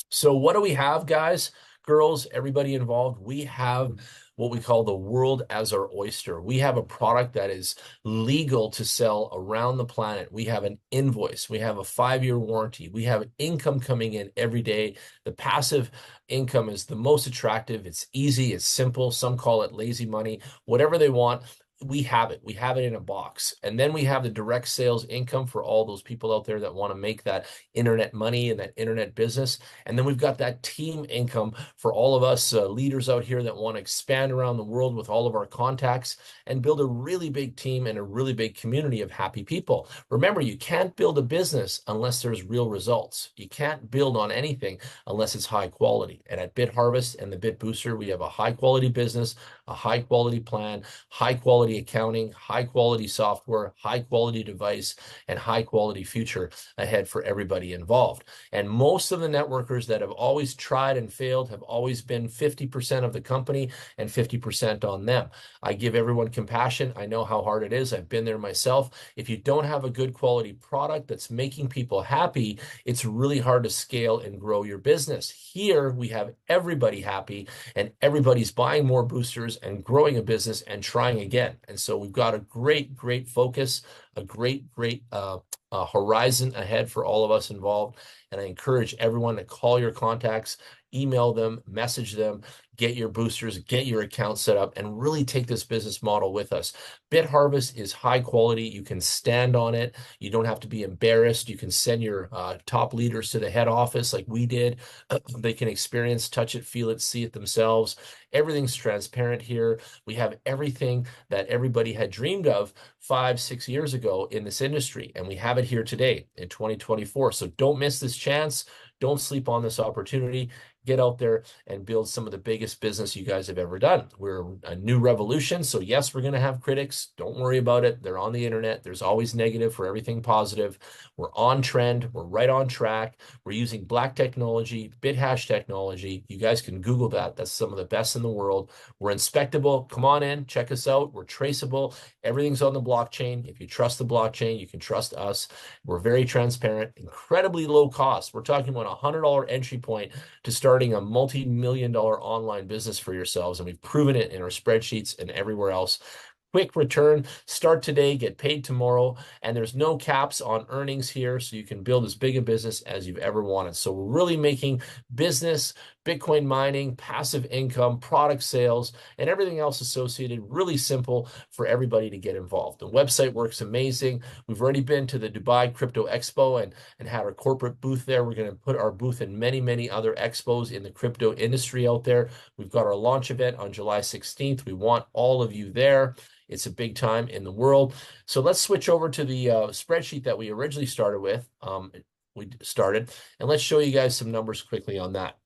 So what do we have, guys? girls, everybody involved, we have what we call the world as our oyster. We have a product that is legal to sell around the planet. We have an invoice. We have a 5-year warranty. We have income coming in every day. The passive income is the most attractive. It's easy. It's simple. Some call it lazy money. Whatever they want, we have it. We have it in a box. And then we have the direct sales income for all those people out there that want to make that internet money and that internet business. And then we've got that team income for all of us leaders out here that want to expand around the world with all of our contacts and build a really big team and a really big community of happy people. Remember, you can't build a business unless there's real results. You can't build on anything unless it's high quality. And at BitHarvest and the BitBooster, we have a high quality business, a high quality plan, high quality accounting, high quality software, high quality device, and high quality future ahead for everybody involved. And most of the networkers that have always tried and failed have always been 50% of the company and 50% on them. I give everyone compassion. I know how hard it is. I've been there myself. If you don't have a good quality product that's making people happy, it's really hard to scale and grow your business. Here, we have everybody happy and everybody's buying more boosters and growing a business and trying again. And so we've got a great, great focus, a great horizon ahead for all of us involved. And I encourage everyone to call your contacts, email them, message them, get your boosters, get your account set up, and really take this business model with us. BitHarvest is high quality. You can stand on it. You don't have to be embarrassed. You can send your top leaders to the head office like we did. They can experience, touch it, feel it, see it themselves. Everything's transparent here. We have everything that everybody had dreamed of 5-6 years ago in this industry, and we have it here today in 2024. So don't miss this chance. Don't sleep on this opportunity. Get out there and build some of the biggest business you guys have ever done. We're a new revolution. So yes, we're going to have critics. Don't worry about it. They're on the internet. There's always negative for everything positive. We're on trend. We're right on track. We're using black technology, BitHash technology. You guys can Google that. That's some of the best in the world. We're inspectable. Come on in, check us out. We're traceable. Everything's on the blockchain. If you trust the blockchain, you can trust us. We're very transparent, incredibly low cost. We're talking about a $100 entry point to starting a multi-million-dollar online business for yourselves. And we've proven it in our spreadsheets and everywhere else. Quick return, start today, get paid tomorrow, and there's no caps on earnings here, so you can build as big a business as you've ever wanted. So we're really making business, Bitcoin mining, passive income, product sales, and everything else associated really simple for everybody to get involved. The website works amazing. We've already been to the Dubai Crypto Expo and had our corporate booth there. We're going to put our booth in many, many other expos in the crypto industry out there. We've got our launch event on July 16th. We want all of you there. It's a big time in the world. So let's switch over to the spreadsheet that we originally started with. And let's show you guys some numbers quickly on that.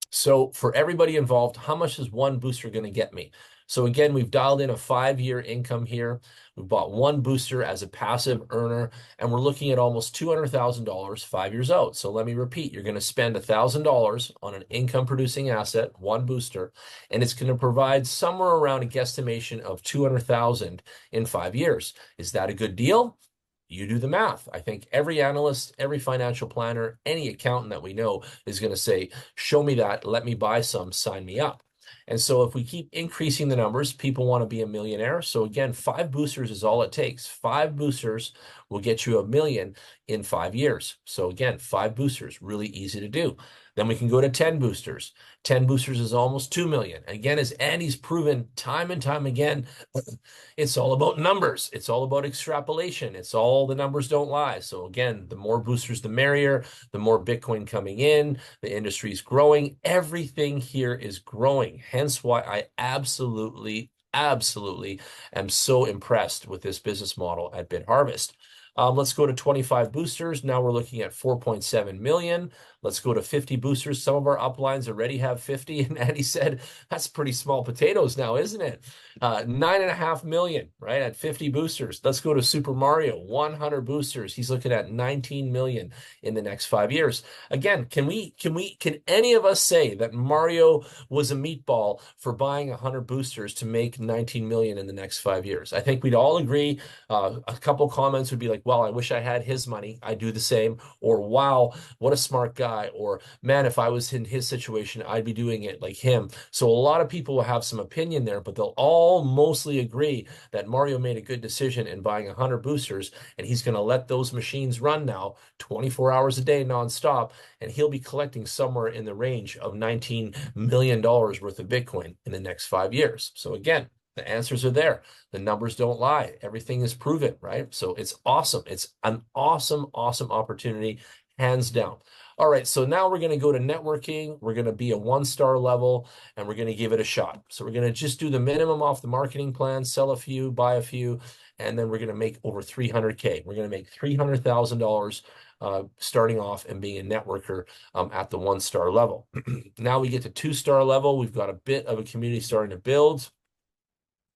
So for everybody involved, how much is one booster going to get me? So again, we've dialed in a 5-year income here. We bought one booster as a passive earner, and we're looking at almost $200,000 5 years out. So let me repeat, you're going to spend $1,000 on an income producing asset, one booster, and it's going to provide somewhere around a guesstimation of $200,000 in 5 years. Is that a good deal? You do the math. I think every analyst, every financial planner, any accountant that we know is going to say, show me that, let me buy some, sign me up. And so if we keep increasing the numbers, people want to be a millionaire. So again, 5 boosters is all it takes. 5 boosters will get you $1 million in 5 years. So again, 5 boosters, really easy to do. Then we can go to 10 boosters. 10 boosters is almost 2 million. Again, as Andy's proven time and time again, it's all about numbers. It's all about extrapolation. It's all the numbers don't lie. So again, the more boosters, the merrier, the more Bitcoin coming in, the industry is growing. Everything here is growing. Hence why I absolutely am so impressed with this business model at BitHarvest. Let's go to 25 boosters. Now we're looking at 4.7 million. Let's go to 50 boosters. Some of our uplines already have 50. And Andy said, that's pretty small potatoes now, isn't it? 9.5 million, right? At 50 boosters. Let's go to Super Mario, 100 boosters. He's looking at 19 million in the next 5 years. Again, can any of us say that Mario was a meatball for buying 100 boosters to make 19 million in the next 5 years? I think we'd all agree. A couple comments would be like, well, I wish I had his money. I do the same. Or, wow, what a smart guy. guy, or man, if I was in his situation, I'd be doing it like him. So a lot of people will have some opinion there, but they'll all mostly agree that Mario made a good decision in buying 100 boosters, and he's going to let those machines run now 24 hours a day nonstop, and he'll be collecting somewhere in the range of $19 million worth of Bitcoin in the next 5 years. So again, the answers are there. The numbers don't lie. Everything is proven, right? So it's awesome. It's an awesome, awesome opportunity, hands down. All right, so now we're going to go to networking. We're going to be a 1-star level, and we're going to give it a shot. So we're going to just do the minimum off the marketing plan, sell a few, buy a few, and then we're going to make over 300K. We're going to make $300,000 starting off and being a networker at the 1-star level. Now we get to 2-star level. We've got a bit of a community starting to build.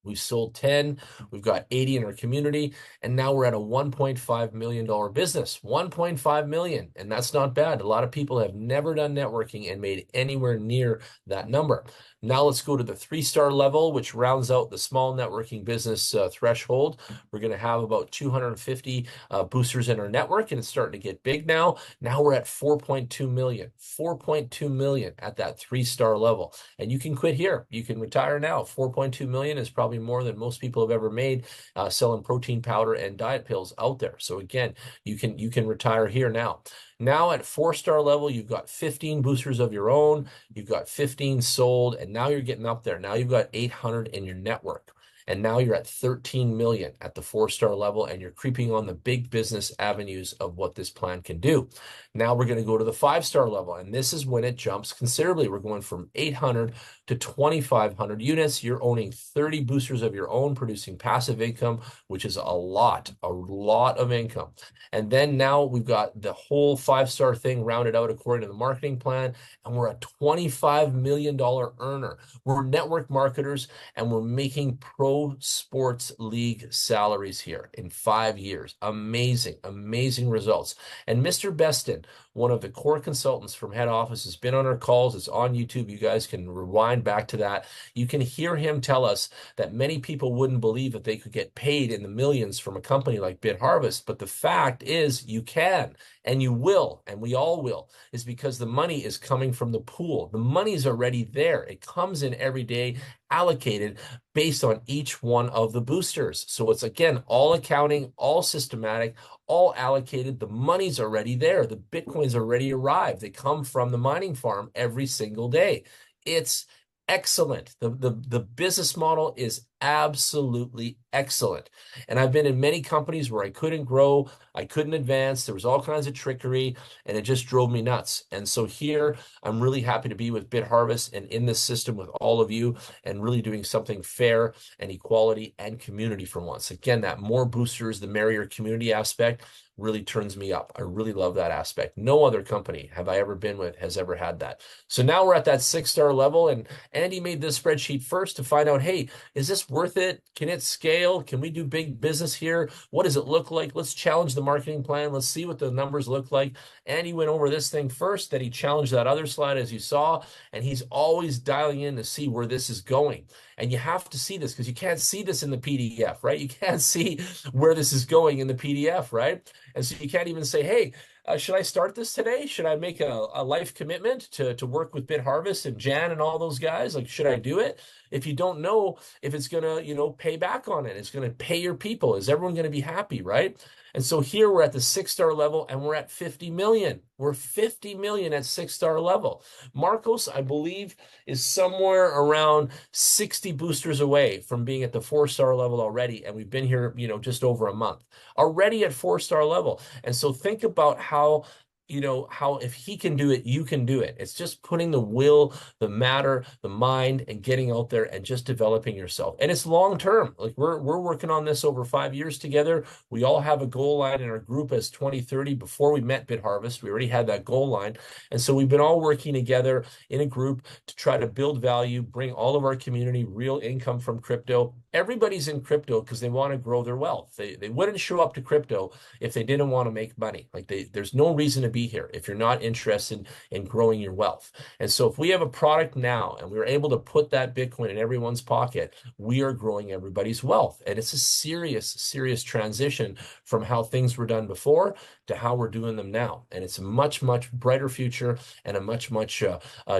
We've sold 10, we've got 80 in our community, and now we're at a $1.5 million business. 1.5 million, and that's not bad. A lot of people have never done networking and made anywhere near that number. Now let's go to the 3-star level, which rounds out the small networking business threshold. We're going to have about 250 boosters in our network, and it's starting to get big now. Now we're at 4.2 million. 4.2 million at that 3-star level. And you can quit here. You can retire now. 4.2 million is probably more than most people have ever made selling protein powder and diet pills out there. So again, you can retire here now. Now at 4-star level, you've got 15 boosters of your own, you've got 15 sold, and now you're getting up there. Now you've got 800 in your network. And now you're at 13 million at the 4-star level, and you're creeping on the big business avenues of what this plan can do. Now we're going to go to the 5-star level, and this is when it jumps considerably. We're going from 800 to 2,500 units. You're owning 30 boosters of your own, producing passive income, which is a lot of income. And then now we've got the whole 5-star thing rounded out according to the marketing plan, and we're a $25 million earner. We're network marketers, and we're making pro sports league salaries here in 5 years. Amazing, amazing results. And Mr. Beston, one of the core consultants from head office, has been on our calls. It's on YouTube. You guys can rewind back to that. You can hear him tell us that many people wouldn't believe that they could get paid in the millions from a company like BitHarvest. But the fact is you can, and you will, and we all will, is because the money is coming from the pool. The money's already there. It comes in every day, allocated based on each one of the boosters. So it's, again, all accounting, all systematic, all allocated. The money's already there. The Bitcoin's already arrived. They come from the mining farm every single day. It's excellent. The business model is absolutely excellent. And I've been in many companies where I couldn't grow, I couldn't advance, there was all kinds of trickery, and it just drove me nuts. And so here, I'm really happy to be with BitHarvest and in this system with all of you, and really doing something fair and equality and community for once. Again, that more boosters, the merrier community aspect really turns me up. I really love that aspect. No other company have I ever been with has ever had that. So now we're at that 6-star level, and Andy made this spreadsheet first to find out, hey, is this worth it? Can it scale? Can we do big business here? What does it look like? Let's challenge the marketing plan. Let's see what the numbers look like. Andy went over this thing first, then he challenged that other slide as you saw, and he's always dialing in to see where this is going. And you have to see this because you can't see this in the PDF, right? You can't see where this is going in the PDF, right? And so you can't even say, hey, should I start this today? Should I make a life commitment to work with BitHarvest and Jan and all those guys? Like, should I do it? If you don't know if it's going to, pay back on it, it's going to pay your people. Is everyone going to be happy, right? And so here we're at the 6-star level and we're at 50 million. We're 50 million at 6-star level. Marcos, I believe, is somewhere around 60 boosters away from being at the 4-star level already. And we've been here, just over a month already at 4-star level. And so think about how if he can do it, you can do it. It's just putting the will, the matter, the mind, and getting out there and just developing yourself. And it's long term. Like we're working on this over 5 years together. We all have a goal line in our group as 2030. Before we met BitHarvest, we already had that goal line. And so we've been all working together in a group to try to build value, bring all of our community real income from crypto. Everybody's in crypto because they want to grow their wealth. They wouldn't show up to crypto if they didn't want to make money. Like there's no reason to be be here if you're not interested in growing your wealth. And so if we have a product now and we're able to put that Bitcoin in everyone's pocket, we are growing everybody's wealth. And it's a serious, serious transition from how things were done before to how we're doing them now. And it's a much, much brighter future and a much, much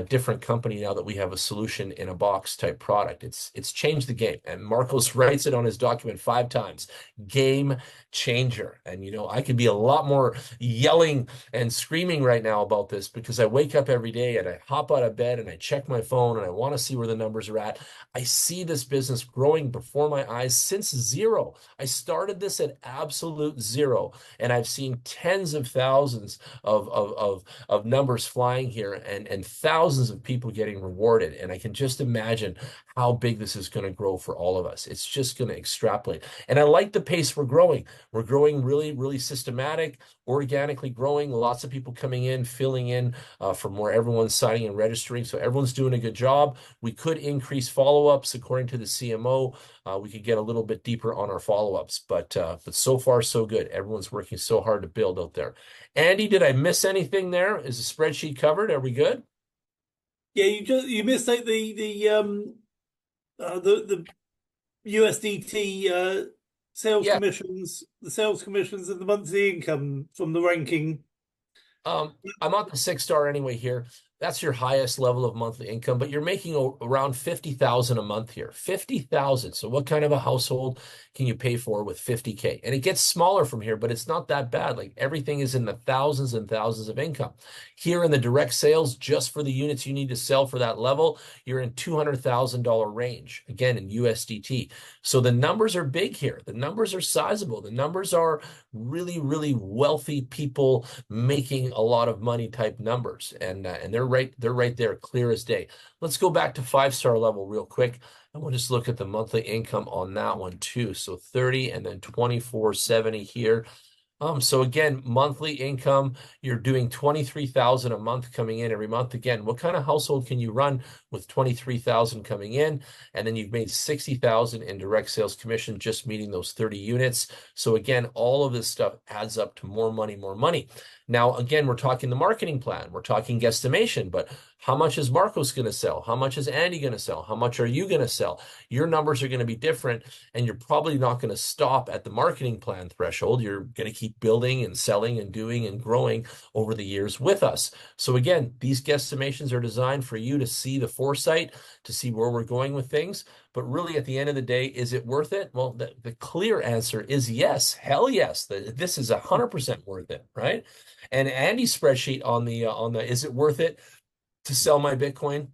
different company now that we have a solution in a box type product. It's changed the game. And Marcos writes it on his document 5 times, game changer. And, you know, I could be a lot more yelling and screaming right now about this because I wake up every day and I hop out of bed and I check my phone and I want to see where the numbers are at. I see this business growing before my eyes since zero. I started this at absolute zero, and I've seen tens of thousands of numbers flying here and thousands of people getting rewarded. And I can just imagine how big this is going to grow for all of us. It's just going to extrapolate. And I like the pace we're growing. We're growing really, really systematic, organically growing, lots of people coming in, filling in from where everyone's signing and registering. So everyone's doing a good job. We could increase follow-ups according to the CMO. We could get a little bit deeper on our follow-ups, but so far so good. Everyone's working so hard to build out there. Andy, did I miss anything there? Is the spreadsheet covered? Are we good? Yeah, you missed out the USDT sales commissions, the sales commissions and the monthly income from the ranking. I'm on the 6-star anyway here. That's your highest level of monthly income, but you're making around 50,000 a month here. 50,000. So what kind of a household can you pay for with 50K? And it gets smaller from here, but it's not that bad. Like everything is in the thousands and thousands of income. Here in the direct sales, just for the units you need to sell for that level, you're in $200,000 range, again, in USDT. So the numbers are big here. The numbers are sizable. The numbers are really, really wealthy people making a lot of money type numbers. And they're right there, clear as day. Let's go back to 5-star level real quick, and we'll just look at the monthly income on that one too. So 30 and then 2470 here. So again, monthly income, you're doing 23,000 a month coming in every month. Again, what kind of household can you run with 23,000 coming in? And then you've made 60,000 in direct sales commission, just meeting those 30 units. So again, all of this stuff adds up to more money, more money. Now, again, we're talking the marketing plan. We're talking guesstimation, but how much is Marcos going to sell? How much is Andy going to sell? How much are you going to sell? Your numbers are going to be different, and you're probably not going to stop at the marketing plan threshold. You're going to keep building and selling and doing and growing over the years with us. So again, these guesstimations are designed for you to see the foresight, to see where we're going with things. But really, at the end of the day, is it worth it? Well, the clear answer is yes. Hell yes. This is 100% worth it, right? And Andy's spreadsheet on the is it worth it to sell my Bitcoin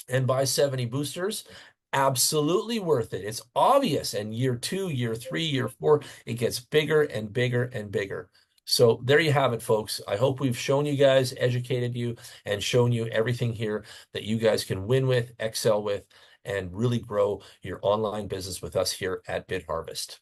and buy 70 boosters? Absolutely worth it. It's obvious. And year 2, year 3, year 4, it gets bigger and bigger and bigger. So there you have it, folks. I hope we've shown you guys, educated you, and shown you everything here that you guys can win with, excel with, and really grow your online business with us here at BitHarvest.